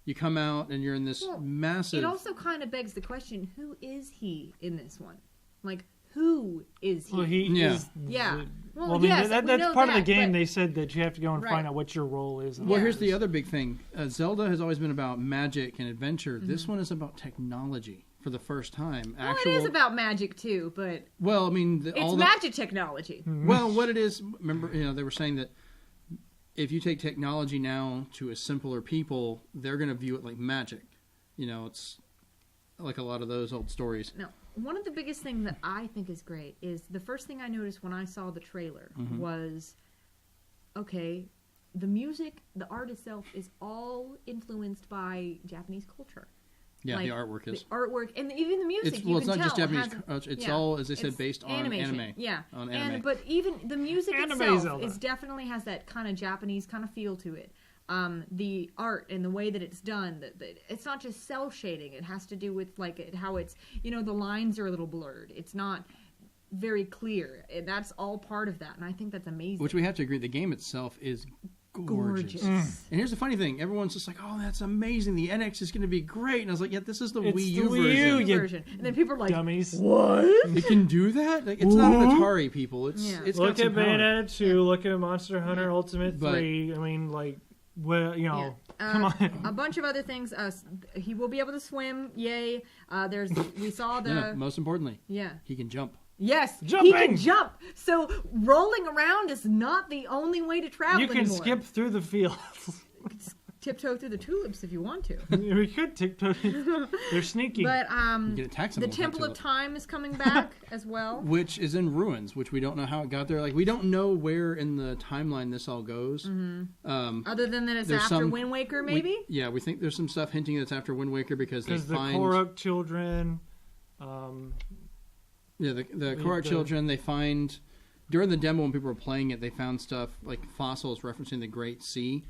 You come out and you're in this massive... It also kind of begs the question, who is he in this one? Like, who is he? Well, he Yeah. is. Yeah. Well, Well, I mean, yes, that's we know part of the that, game. but- They said that you have to go and Right. find out what your role is. Well, Yeah. here's the other big thing. Zelda has always been about magic and adventure. Mm-hmm. This one is about technology for the first time. Well, it is about magic, too, but Well, I mean... it's magic technology. Well, what it is, remember, they were saying that if you take technology now to a simpler people, they're going to view it like magic. It's like a lot of those old stories. Now, one of the biggest things that I think is great is the first thing I noticed when I saw the trailer Mm-hmm. was, okay, the music, the art itself is all influenced by Japanese culture. Yeah, Like, the artwork is. The artwork and even the music. It's not just Japanese. Has, It's all, as they said, it's based on animation. anime. Yeah, On anime. but even the music Anime itself Zelda. is definitely has that kind of Japanese kind of feel to it. The art and the way that it's done, it's not just cell shading. It has to do with how it's the lines are a little blurred. It's not very clear. And that's all part of that, and I think that's amazing. Which we have to agree, the game itself is gorgeous. And here's the funny thing: everyone's just like, "Oh, that's amazing! The NX is going to be great." And I was like, "Yeah, this is the It's Wii the U Wii U, version. you version. And then people are like, Dummies. "What?" It can do that? Like, it's not an Atari, people. It's Yeah. it's Look got some at power. Bayonetta 2. Look at Monster Hunter Ultimate But- 3. I mean, Yeah. come on. A bunch of other things. He will be able to swim. Yay! We saw the Yeah, most importantly, yeah. he can jump. Yes, he Jumping! can jump. So rolling around is not the only way to travel You can anymore. skip through the fields. Tiptoe through the tulips if you want to. We could tiptoe. They're sneaky. But You can attack the someone with that Temple of tulip. Time is coming back as well. Which is in ruins, which we don't know how it got there. Like, we don't know where in the timeline this all goes. Other than that, it's There's after some- Wind Waker, maybe. We think there's some stuff hinting that's after Wind Waker because Because they the find... Korok children. the Korok children, they find... During the demo when people were playing it, they found stuff like fossils referencing the Great Sea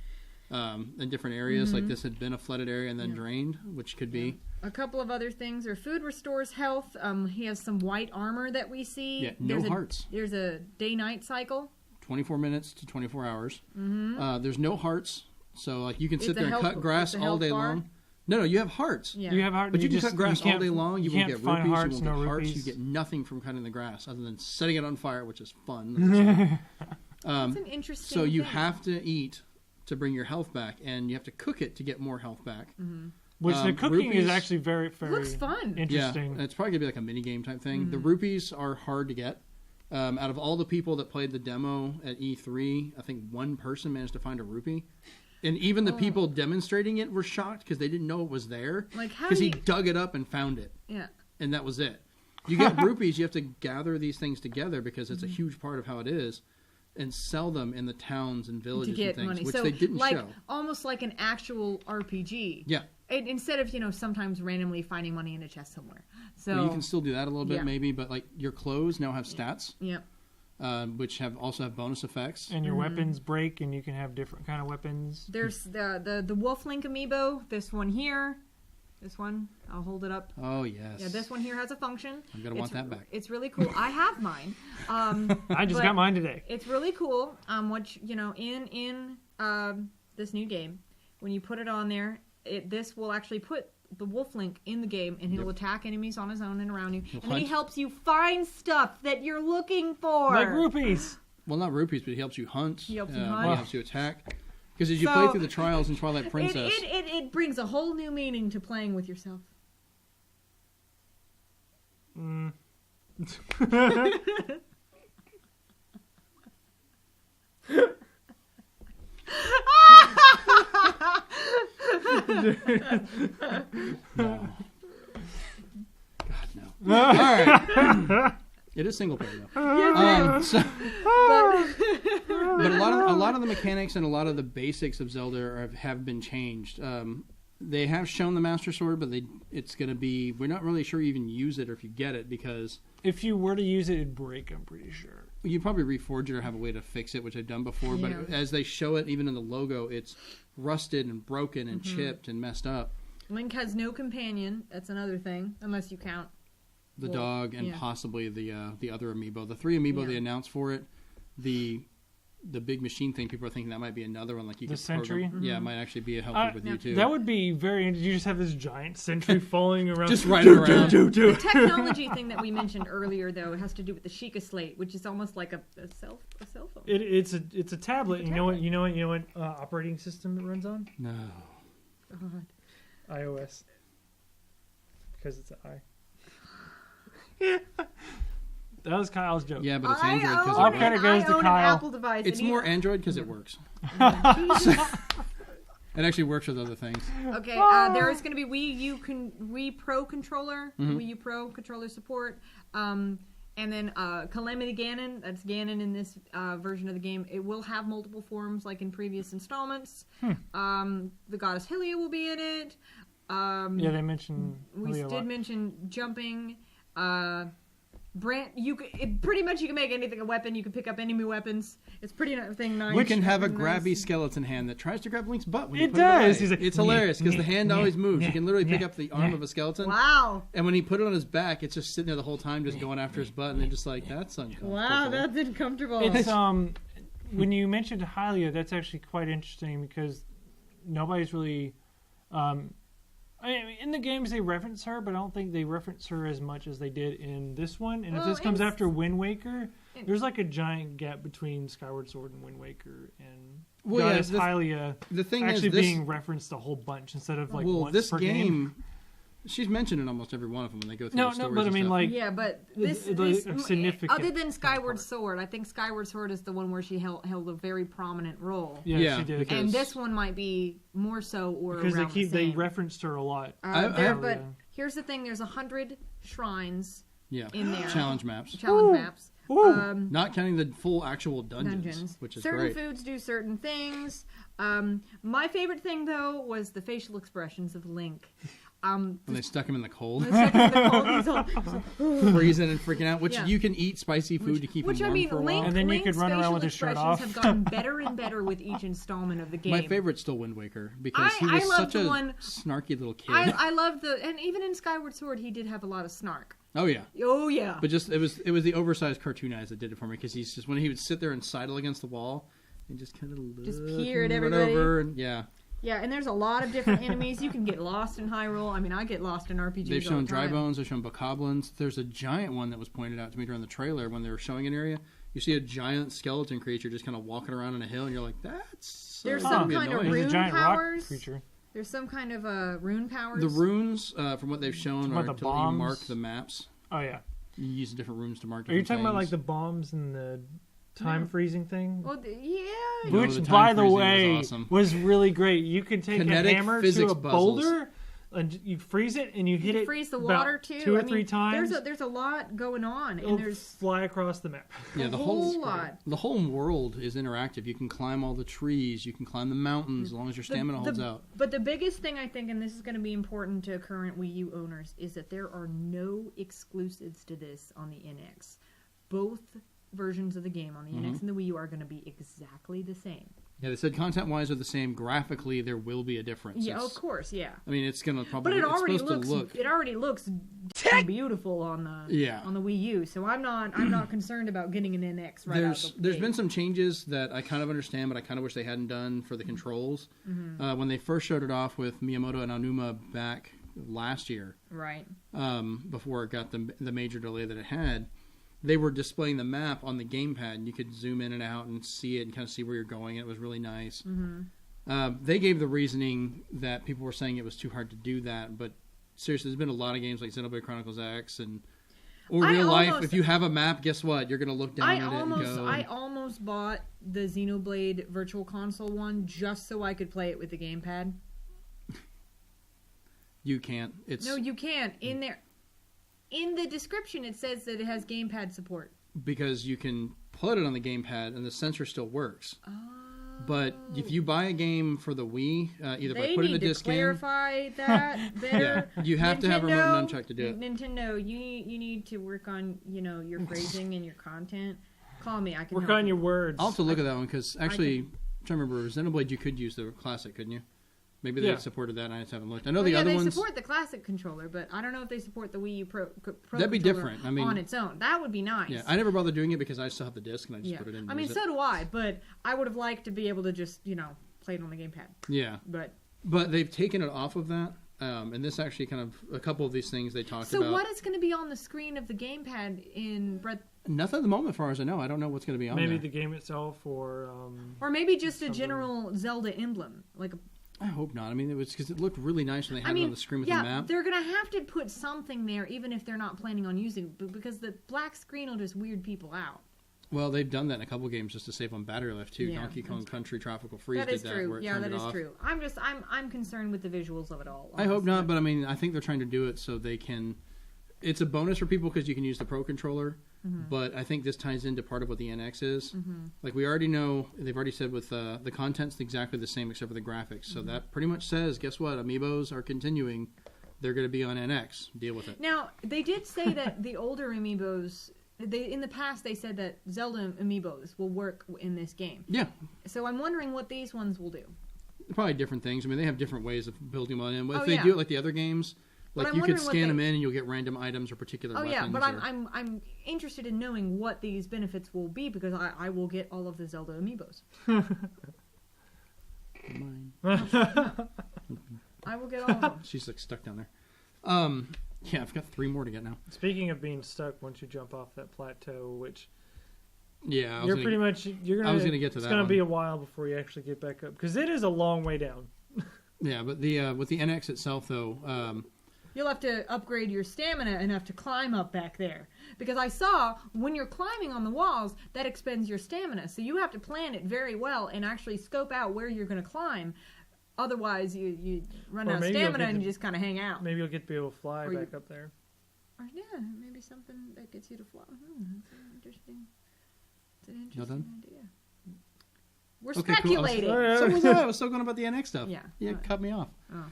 in different areas. Like this had been a flooded area and then drained, which could be... A couple of other things are food restores health. He has some white armor that we see. Yeah, no hearts. There's a day-night cycle. 24 minutes to 24 hours. There's no hearts, so like you can sit It's a there and health- cut grass it's a all health day bar. long. No, you have hearts. Yeah. You have heart, But you can just- cut grass all can't- day long. You won't can't get find rupees. hearts, You won't no get hearts. rupees. You get nothing from cutting the grass other than setting it on fire, which is fun. That's an interesting So you thing. have to eat to bring your health back, and you have to cook it to get more health back. Which the cooking rupees- is actually very, very Looks fun. interesting. Yeah, it's probably gonna be like a mini game type thing. The rupees are hard to get. Out of all the people that played the demo at E3, I think one person managed to find a rupee. And even the people demonstrating it were shocked because they didn't know it was there. Like, how Because do he you- dug it up and found it. Yeah. And that was it. You get rupees, you have to gather these things together because it's a huge part of how it is, and sell them in the towns and To villages get and things, money. which So, they didn't like, show. almost like an actual RPG. Yeah. Instead of, sometimes randomly finding money in a chest somewhere. So Well, you can still do that a little bit Yeah. maybe, but like your clothes now have stats, yeah. which also have bonus effects. And your weapons break, and you can have different kind of weapons. There's the Wolf Link amiibo. This one here. This one. I'll hold it up. Oh yes. Yeah, this one here has a function. I'm gonna want that back. It's really cool. I have mine. I just but got mine today. It's really cool. Which in this new game, when you put it on there, this will actually put the Wolf Link in the game, and he'll attack enemies on his own and around you. And then he hunt. helps you find stuff that you're looking for. Like rupees. Well, not rupees, but he helps you hunt. He helps you He hunt. helps you attack. Because as you So- play through the trials in Twilight Princess, It brings a whole new meaning to playing with yourself. Mm. no. God no. All right. It is single player though. But a lot of the mechanics and a lot of the basics of Zelda have been changed. they have shown the Master Sword, but it's going to be, we're not really sure you even use it or if you get it, because if you were to use it, it'd break, I'm pretty sure. You'd probably reforge it or have a way to fix it, which I've done before, but as they show it, even in the logo, it's rusted and broken and chipped and messed up. Link has no companion. That's another thing, unless you count the dog and possibly the other amiibo. The 3 amiibo they announced for it, the big machine thing, people are thinking that might be another one. Like you the could Sentry? program. Yeah, it might actually be a helper with you, too. That would be very interesting. You just have this giant Sentry falling around. Just riding around. The technology thing that we mentioned earlier, though, has to do with the Sheikah Slate, which is almost like a cell phone. It's a tablet. You know what operating system it runs on? No. God. iOS. Because it's an I. Yeah. That was Kyle's joke. Yeah, but it's Android because All it credit works. goes to an Kyle. Apple device. It's more Android because it works. Jesus. It actually works with other things. Okay, there is going to be Wii Pro controller, Wii U Pro controller support, and then Calamity Ganon. That's Ganon in this version of the game. It will have multiple forms like in previous installments. The goddess Hylia will be in it. Yeah, they mentioned. We did mention jumping. Pretty much you can make anything a weapon. You can pick up enemy weapons. It's pretty nice. We can have a grabby skeleton hand that tries to grab Link's butt when you It put does. it away. Like, it's hilarious because the hand always moves. You can literally pick up the arm of a skeleton. Wow. And when he put it on his back, it's just sitting there the whole time, just going after his butt, and they're just like, that's uncomfortable. Wow, that's uncomfortable. It's when you mentioned Hylia, that's actually quite interesting because nobody's really. In the games they reference her, but I don't think they reference her as much as they did in this one. And if this comes after Wind Waker, there's like a giant gap between Skyward Sword and Wind Waker, and Goddess Hylia the thing actually is, this, being referenced a whole bunch instead of like once this per game. She's mentioned in almost every one of them when they go through the stories. No, but I mean, like, but this significant. Other than Skyward Sword, I think Skyward Sword is the one where she held a very prominent role. Yeah, she did. And this one might be more so, or because around they referenced her a lot. But here's the thing: there's 100 shrines in there. Challenge maps. Maps. Not counting the full actual dungeons. Which is certain great. foods do certain things. My favorite thing, though, was the facial expressions of Link. When they stuck him in the cold. Freezing and freaking out, which you can eat spicy food to keep him warm for a while. And then you could run around with his shirt off. Have gotten better and better with each installment of the game. My favorite's still Wind Waker because he was such a snarky little kid. I love and even in Skyward Sword, he did have a lot of snark. Oh yeah. Oh yeah. But just it was the oversized cartoon eyes that did it for me because he's just when he would sit there and sidle against the wall and just kind of just peer at everybody. Over and Yeah, and there's a lot of different enemies. You can get lost in Hyrule. I mean, I get lost in RPGs. They've shown all the time. dry bones. They've shown bokoblins. There's a giant one that was pointed out to me during the trailer when they were showing an area. You see a giant skeleton creature just kind of walking around on a hill, and you're like, "That's there's some kind of rune powers. Rock creature. There's some kind of rune powers. The runes, from what they've shown, are to let you mark the maps. Oh yeah, you use different runes to mark. Are you talking about like the bombs and the time freezing thing? Well, yeah. Which, by the way, was really great. You could take Kinetic a hammer to a boulder, and you freeze it, and you hit it. Freeze the water too. 2 or 3 times. There's a lot going on, and there's fly across the map. Yeah, the whole lot. The whole world is interactive. You can climb all the trees. You can climb the mountains as long as your stamina holds out. But the biggest thing I think, and this is going to be important to current Wii U owners, is that there are no exclusives to this on the NX. Both versions of the game on the NX and the Wii U are going to be exactly the same. Yeah, they said content-wise are the same. Graphically, there will be a difference. Yeah, of course, yeah. I mean, it's going to probably. But it already looks beautiful on the Wii U. So I'm not concerned about getting an NX There's been some changes that I kind of understand, but I kind of wish they hadn't done for the controls. When they first showed it off with Miyamoto and Aonuma back last year, right? Before it got the major delay that it had. They were displaying the map on the gamepad, and you could zoom in and out and see it and kind of see where you're going. And it was really nice. They gave the reasoning that people were saying it was too hard to do that, but seriously, there's been a lot of games like Xenoblade Chronicles X or Real Life. If you have a map, guess what? You're going to look down at it and go. I almost bought the Xenoblade Virtual Console one just so I could play it with the gamepad. You can't. No, you can't. In the description, it says that it has gamepad support. Because you can put it on the gamepad and the sensor still works. But if you buy a game for the Wii, either by putting the disc in... They need to clarify that better. Yeah, you have to have a remote nunchuck to do it. Nintendo, you need to work on, your phrasing and your content. Call me, I can work on your words. I'll have to look at that one, because actually, I'm trying to remember, Xenoblade, you could use the Classic, couldn't you? Maybe they supported that, and I just haven't looked. I know the other ones... they support the Classic controller, but I don't know if they support the Wii U Pro That'd be different. I mean, on its own. That would be nice. Yeah, I never bothered doing it because I still have the disc, and I just put it in. I mean, so do I, but I would have liked to be able to just, play it on the gamepad. Yeah. But they've taken it off of that, and this actually kind of... A couple of these things they talked about... So what is going to be on the screen of the gamepad in Breath... Nothing at the moment, as far as I know. I don't know what's going to be on there. Maybe the game itself, or maybe just a general Zelda emblem, like a... I hope not. I mean, it was because it looked really nice when they had it on the screen with the map. They're going to have to put something there, even if they're not planning on using it, because the black screen will just weird people out. Well, they've done that in a couple games just to save on battery life too. Yeah, Donkey Kong Country Tropical Freeze did that. True. Where it turned it off. True. I'm concerned with the visuals of it all. I hope not, but I mean, I think they're trying to do it so they can. It's a bonus for people because you can use the Pro Controller. But I think this ties into part of what the NX is. Like we already know, they've already said with the content's exactly the same except for the graphics. So that pretty much says, guess what? Amiibos are continuing. They're going to be on NX. Deal with it. Now, they did say that the older Amiibos, in the past they said that Zelda Amiibos will work in this game. Yeah. So I'm wondering what these ones will do. Probably different thins. I mean, they have different ways of building them in. If they do it like the other games... Like you could scan them in and you'll get random items or particular weapons. Oh yeah, but I'm interested in knowing what these benefits will be because I will get all of the Zelda amiibos. Mine. I will get all of them. She's like stuck down there. Yeah, I've got 3 more to get now. Speaking of being stuck, once you jump off that plateau, which I was gonna get to that. It's gonna be a while before you actually get back up because it is a long way down. Yeah, but the with the NX itself though. You'll have to upgrade your stamina enough to climb up back there. Because I saw, when you're climbing on the walls, that expends your stamina. So you have to plan it very well and actually scope out where you're going to climb. Otherwise, you run out of stamina and you just kind of hang out. Maybe you'll get to be able to fly back up there. Or maybe something that gets you to fly. That's an interesting idea. We're speculating. Cool. So was I was still going about the NX stuff. Yeah, cut me off. Oh.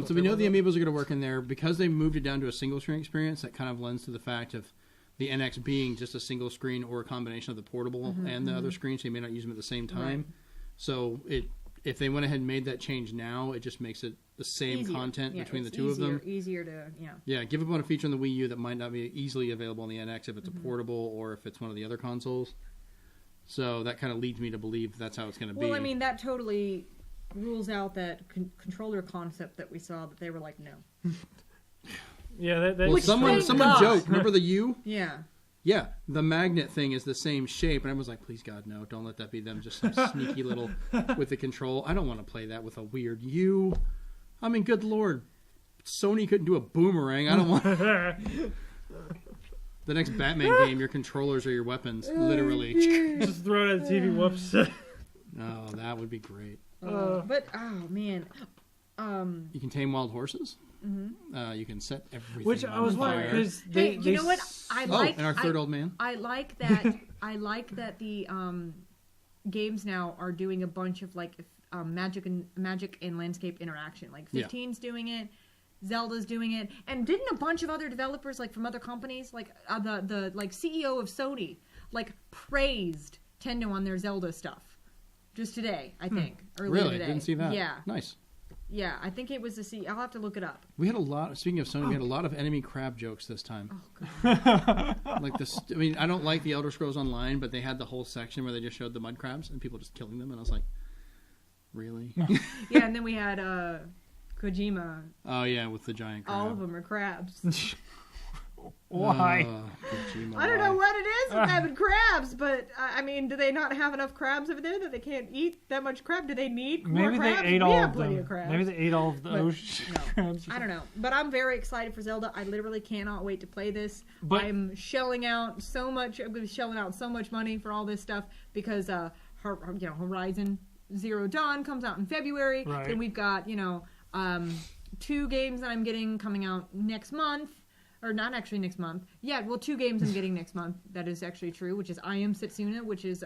So we know the Amiibos are going to work in there. Because they moved it down to a single screen experience, that kind of lends to the fact of the NX being just a single screen or a combination of the portable and the other screen, so you may not use them at the same time. Right. So if they went ahead and made that change now, it just makes it the same content between the two of them. Easier to, Yeah, give up on a feature on the Wii U that might not be easily available on the NX if it's a portable or if it's one of the other consoles. So that kind of leads me to believe that's how it's going to be. Well, I mean, that totally rules out that controller concept that we saw that they were like, no. Yeah, well, someone joked. Remember the U? Yeah. Yeah, the magnet thing is the same shape, and I was like, please God, no, don't let that be them just some sneaky little with the control. I don't want to play that with a weird U. I mean, good Lord, Sony couldn't do a boomerang. I don't want the next Batman game, your controllers are your weapons, literally. Just throw it at the TV, whoops. Oh, that would be great. But, oh, man. You can tame wild horses. You can set everything Which I was wondering, because you know what? I like... and our third old man. I like that... I like that the games now are doing a bunch of, like, magic and landscape interaction. Like, 15's doing it. Zelda's doing it. And didn't a bunch of other developers, like, from other companies, like, the CEO of Sony, like, praised Nintendo on their Zelda stuff. Just today, I think. Earlier today. Didn't see that. Yeah. Nice. Yeah, I think it was the CEO. I'll have to look it up. We had a lot, speaking of Sony, we had a lot of enemy crab jokes this time. Oh, God. Like this, I mean, I don't like the Elder Scrolls Online, but they had the whole section where they just showed the mud crabs and people just killing them, and I was like, really? Yeah, and then we had Kojima. Oh, yeah, with the giant crab. All of them are crabs. Why? I don't know what it is with having crabs, but I mean, do they not have enough crabs over there that they can't eat that much crab? Do they need more crabs? Maybe they ate all of them. Maybe they ate all of those crabs. I don't know, but I'm very excited for Zelda. I literally cannot wait to play this. I'm shelling out so much. I'm going to be shelling out so much money for all this stuff because Horizon Zero Dawn comes out in February. Right. Then we've got 2 games that I'm getting coming out next month. Or not actually next month. Yeah, well, 2 games I'm getting next month. That is actually true, which is I Am Setsuna, which is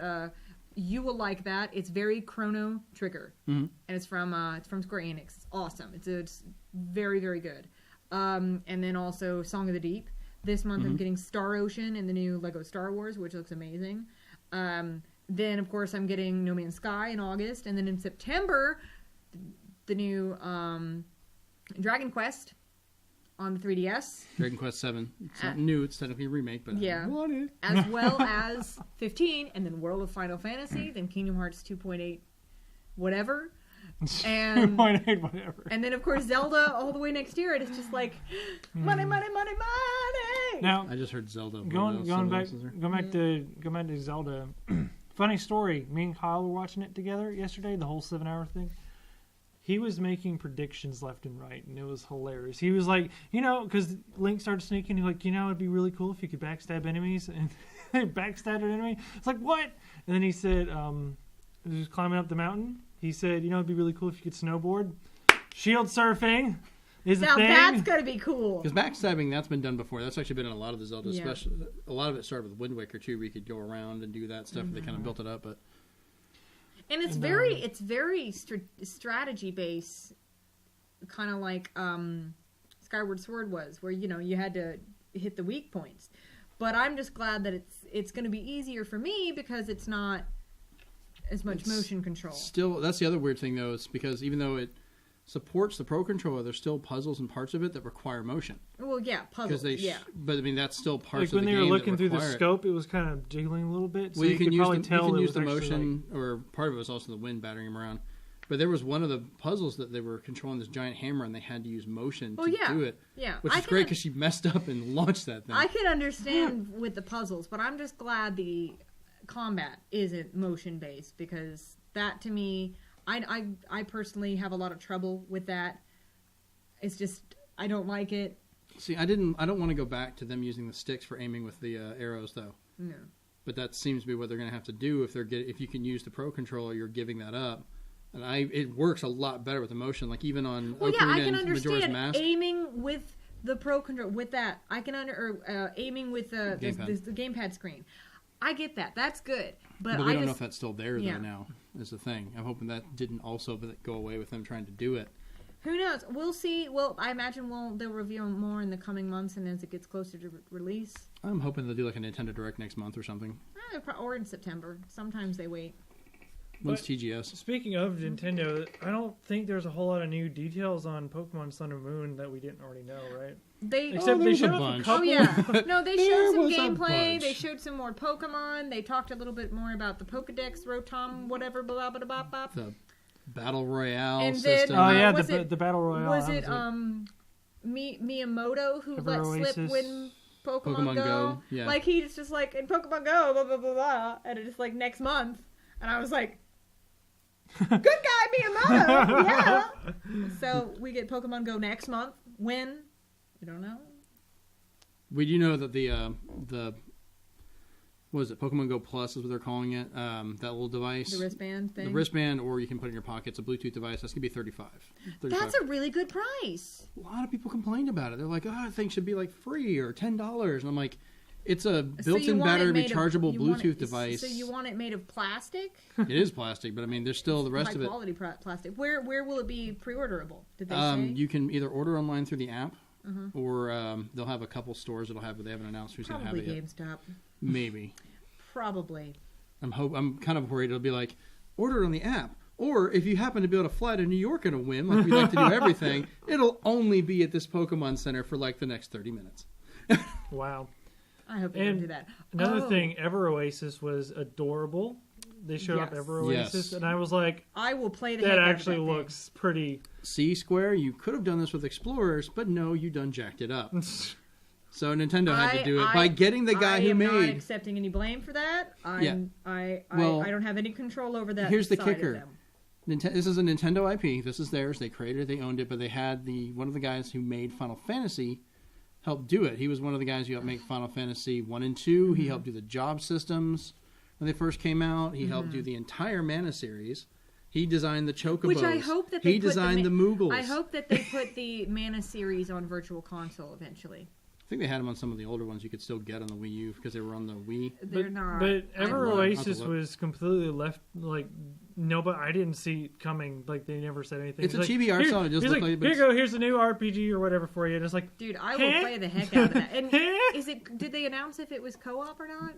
You will like that. It's very Chrono Trigger, and it's from Square Enix. It's awesome. It's very, very good. And then also Song of the Deep. This month I'm getting Star Ocean and the new Lego Star Wars, which looks amazing. Then of course I'm getting No Man's Sky in August, and then in September the new Dragon Quest on the 3DS. Dragon Quest 7. It's not new. It's technically a remake, but I want it. As well as 15, and then World of Final Fantasy, then Kingdom Hearts 2.8, whatever. And 2.8, whatever. And then, of course, Zelda all the way next year. And it's just like, money, money, money, money! Now, I just heard Zelda. Going back to Zelda. Funny story. Me and Kyle were watching it together yesterday, the whole 7-hour thing. He was making predictions left and right, and it was hilarious. He was like, because Link started sneaking, he's like, it'd be really cool if you could backstab enemies. And they backstabbed an enemy. It's like, what? And then he said, he was climbing up the mountain. He said, it'd be really cool if you could snowboard. Shield surfing is a thing. Now that's going to be cool. Because backstabbing, that's been done before. That's actually been in a lot of the Zelda, especially. A lot of it started with Wind Waker, too, where you could go around and do that stuff. They kind of built it up, but... And it's very strategy based, kind of like Skyward Sword was, where you had to hit the weak points. But I'm just glad that it's going to be easier for me because it's not as much motion control. Still, that's the other weird thing though, is because even though it supports the Pro Controller, there's still puzzles and parts of it that require motion. Well, yeah, puzzles. But I mean, that's still parts like of the game. When they were looking through the scope, it was kind of jiggling a little bit. So well, you can use the motion, or part of it was also the wind battering them around. But there was one of the puzzles that they were controlling this giant hammer, and they had to use motion to do it. Yeah, which is great because she messed up and launched that thing. I can understand with the puzzles, but I'm just glad the combat isn't motion based because that to me, I personally have a lot of trouble with that. It's just I don't like it. See, I don't want to go back to them using the sticks for aiming with the arrows though. No. But that seems to be what they're going to have to do if you can use the Pro Controller, you're giving that up. And it works a lot better with the motion. Like even on Ocarina and Majora's Mask, aiming with the Pro Controller with that. I can aiming with the gamepad screen. I get that. That's good. But we don't know if that's still there though now. Is the thing. I'm hoping that didn't also go away with them trying to do it. Who knows? We'll see. Well, I imagine they'll reveal more in the coming months and as it gets closer to release. I'm hoping they'll do like a Nintendo Direct next month or something. Or in September. Sometimes they wait. When's TGS? Speaking of Nintendo, I don't think there's a whole lot of new details on Pokemon Sun and Moon that we didn't already know, right? They showed a bunch. Oh yeah, no, they showed some gameplay. They showed some more Pokemon. They talked a little bit more about the Pokedex, Rotom, whatever, blah blah blah blah. The Battle Royale and system. Then, the Battle Royale. Was it Miyamoto who let slip when Pokemon Go? Yeah. Like he's just like in Pokemon Go, blah blah blah blah, and it's like next month, and I was like. Good guy, Miyamoto. Yeah. So we get Pokemon Go next month. When? We don't know. We do know that the what is it? Pokemon Go Plus is what they're calling it. That little device. The wristband thing. The wristband, or you can put it in your pocket. It's a Bluetooth device. That's gonna be $35. That's a really good price. A lot of people complained about it. They're like, "Oh, I think it should be like free or $10." And I'm like. It's a built-in battery rechargeable Bluetooth device. So you want it made of plastic? It is plastic, but I mean, there's still the rest of it. High-quality plastic. Where will it be pre-orderable? Did they say? You can either order online through the app, or they'll have a couple stores that'll have it. They haven't announced who's going to have it yet. GameStop. Maybe. Probably. I'm kind of worried it'll be like, order it on the app. Or if you happen to be able to fly to New York in a whim, like we like to do everything, it'll only be at this Pokemon Center for like the next 30 minutes. Wow. I hope they don't do that. Another thing, Ever Oasis was adorable. They showed up Ever Oasis, and I was like, I will play the that actually looks pretty. C Square, you could have done this with Explorers, but no, you done jacked it up. So Nintendo had to do it by getting the guy who made. I'm not accepting any blame for that. I don't have any control over that. Here's the kicker. This is a Nintendo IP. This is theirs. They created it. They owned it. But they had one of the guys who made Final Fantasy helped do it. He was one of the guys who helped make Final Fantasy 1 and 2. He helped do the job systems when they first came out. He helped do the entire Mana series. He designed the Chocobos. Which I hope that they designed the Moogles. I hope that they put the Mana series on Virtual Console eventually. think they had them on some of the older ones you could still get on the Wii U because they were on the Wii. They're not. But Ever Oasis was completely left, like, no, but I didn't see it coming. Like, they never said anything. It's a chibi art style. It just looks like... Here you go, here's a new RPG or whatever for you. And it's like... Dude, I will play the heck out of that. And did they announce if it was co-op or not?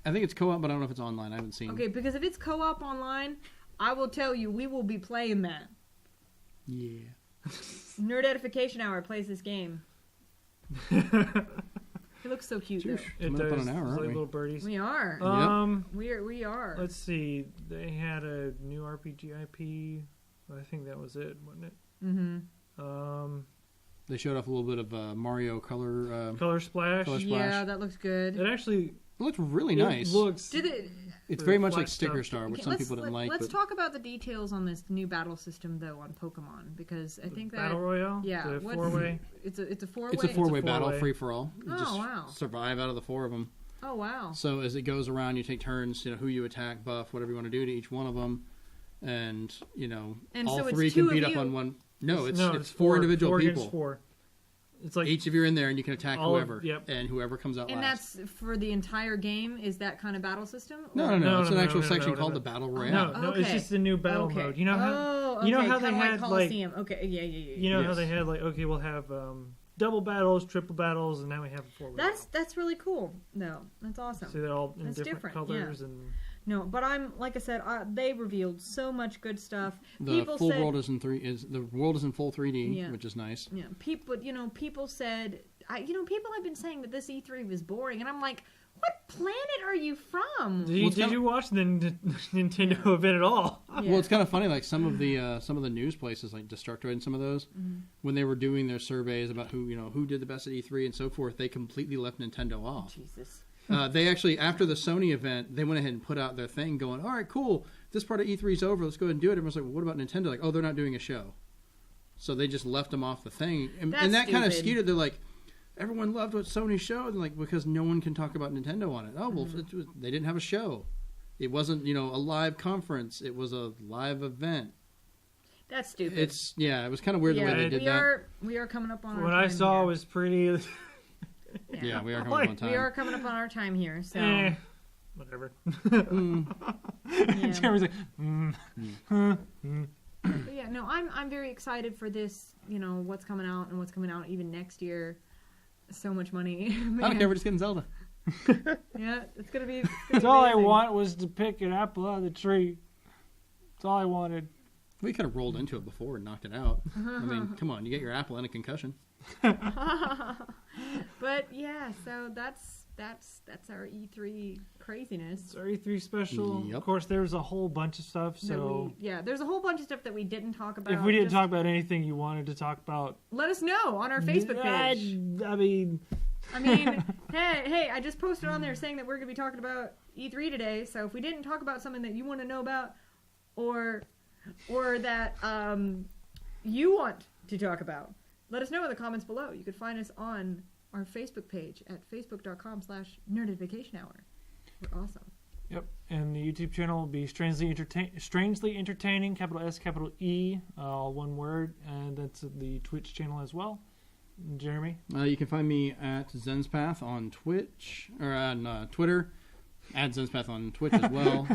I think it's co-op, but I don't know if it's online. I haven't seen. Okay, because if it's co-op online, I will tell you, we will be playing that. Yeah. Nerd Edification Hour plays this game. It looks so cute, though. It does. Up on an hour, aren't like we? little birdies. We are. We are. Let's see. They had a new RPG IP. I think that was it, wasn't it? Mm-hmm. They showed off a little bit of Mario Color Splash. Yeah, that looks good. It actually looked really nice. It's very much like Sticker Star, which some people didn't like. Let's talk about the details on this new battle system, though, on Pokemon, because I think that Battle Royale. Yeah, the 4-way. It's a 4-way. It's a 4-way battle, free for all. Wow! Survive out of the 4 of them. Oh wow! So as it goes around, you take turns. Who you attack, buff, whatever you want to do to each one of them, and all so 3 can beat up on one. No, it's 4 individual 4 people. Against 4. It's like each of you are in there, and you can attack whoever. Yep. And whoever comes out last. And that's for the entire game. Is that kind of battle system? No. It's an actual section called the Battle Royale. No, it's just a new battle mode. You know how how they had Coliseum. Okay, yeah. You know how they had we'll have double battles, triple battles, and now we have a 4-way. That's really cool. No, that's awesome. So they're all in different colors and. No, but like I said, they revealed so much good stuff. The world is in full 3D, which is nice. Yeah, people said, people have been saying that this E3 was boring, and I'm like, what planet are you from? Did you watch the Nintendo event at all? Yeah. Well, it's kind of funny. Like some of the news places, like Destructoid and some of those, when they were doing their surveys about who did the best at E3 and so forth, they completely left Nintendo off. Jesus. They actually, after the Sony event, they went ahead and put out their thing going, all right, cool, this part of E3 is over, let's go ahead and do it. Everyone's like, well, what about Nintendo? Like, oh, they're not doing a show. So they just left them off the thing. And that kind of skewed it. They're like, everyone loved what Sony showed, and like, because no one can talk about Nintendo on it. Oh, well, they didn't have a show. It wasn't, a live conference. It was a live event. That's stupid. It was kind of weird the way they did that. We are coming up on our time. What I saw was pretty... Yeah, we are coming up on time. We are coming up on our time here, so... whatever. Jeremy's like, But yeah, no, I'm very excited for this, what's coming out and what's coming out even next year. So much money. I don't care, we're just getting Zelda. Yeah, it's going to be... That's all I want was to pick an apple out of the tree. That's all I wanted. We could have rolled into it before and knocked it out. I mean, come on, you get your apple and a concussion. But yeah, so that's our E3 craziness. It's our E3 special. Yep. Of course, there's a whole bunch of stuff. So there's a whole bunch of stuff that we didn't talk about. If we didn't talk about anything you wanted to talk about, let us know on our Facebook page. I mean, hey, I just posted on there saying that we're going to be talking about E3 today. So if we didn't talk about something that you want to know about, or that you want to talk about, let us know in the comments below. You can find us on our Facebook page at facebook.com/nerdedificationhour. We're awesome. Yep, and the YouTube channel will be Strangely Entertaining, capital S, capital E, all one word, and that's the Twitch channel as well. Jeremy? You can find me at ZensPath on Twitch, or on Twitter, at ZensPath on Twitch as well.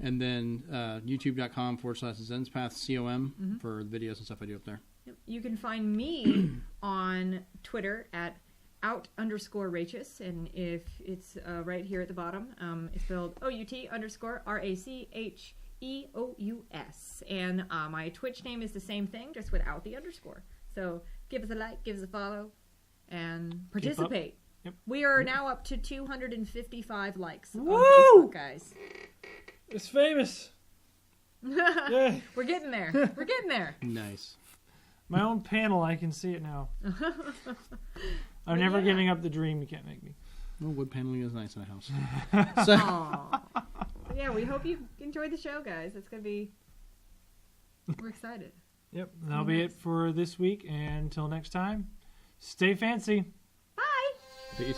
And then youtube.com/ZensPath, COM, for the videos and stuff I do up there. You can find me on Twitter at @out_Rachus, and if it's right here at the bottom, it's spelled OUT_RACHEOUS. And my Twitch name is the same thing, just without the underscore. So give us a like, give us a follow, and participate. Yep. We are now up to 255 likes on Facebook, guys. It's famous. Yeah. We're getting there. We're getting there. Nice. My own panel, I can see it now. I'm never giving up the dream. You can't make me. Well, wood paneling is nice in a house. So. Yeah, we hope you enjoyed the show, guys. It's going to be... We're excited. Yep, that'll be it for this week. And until next time, stay fancy. Bye. Peace.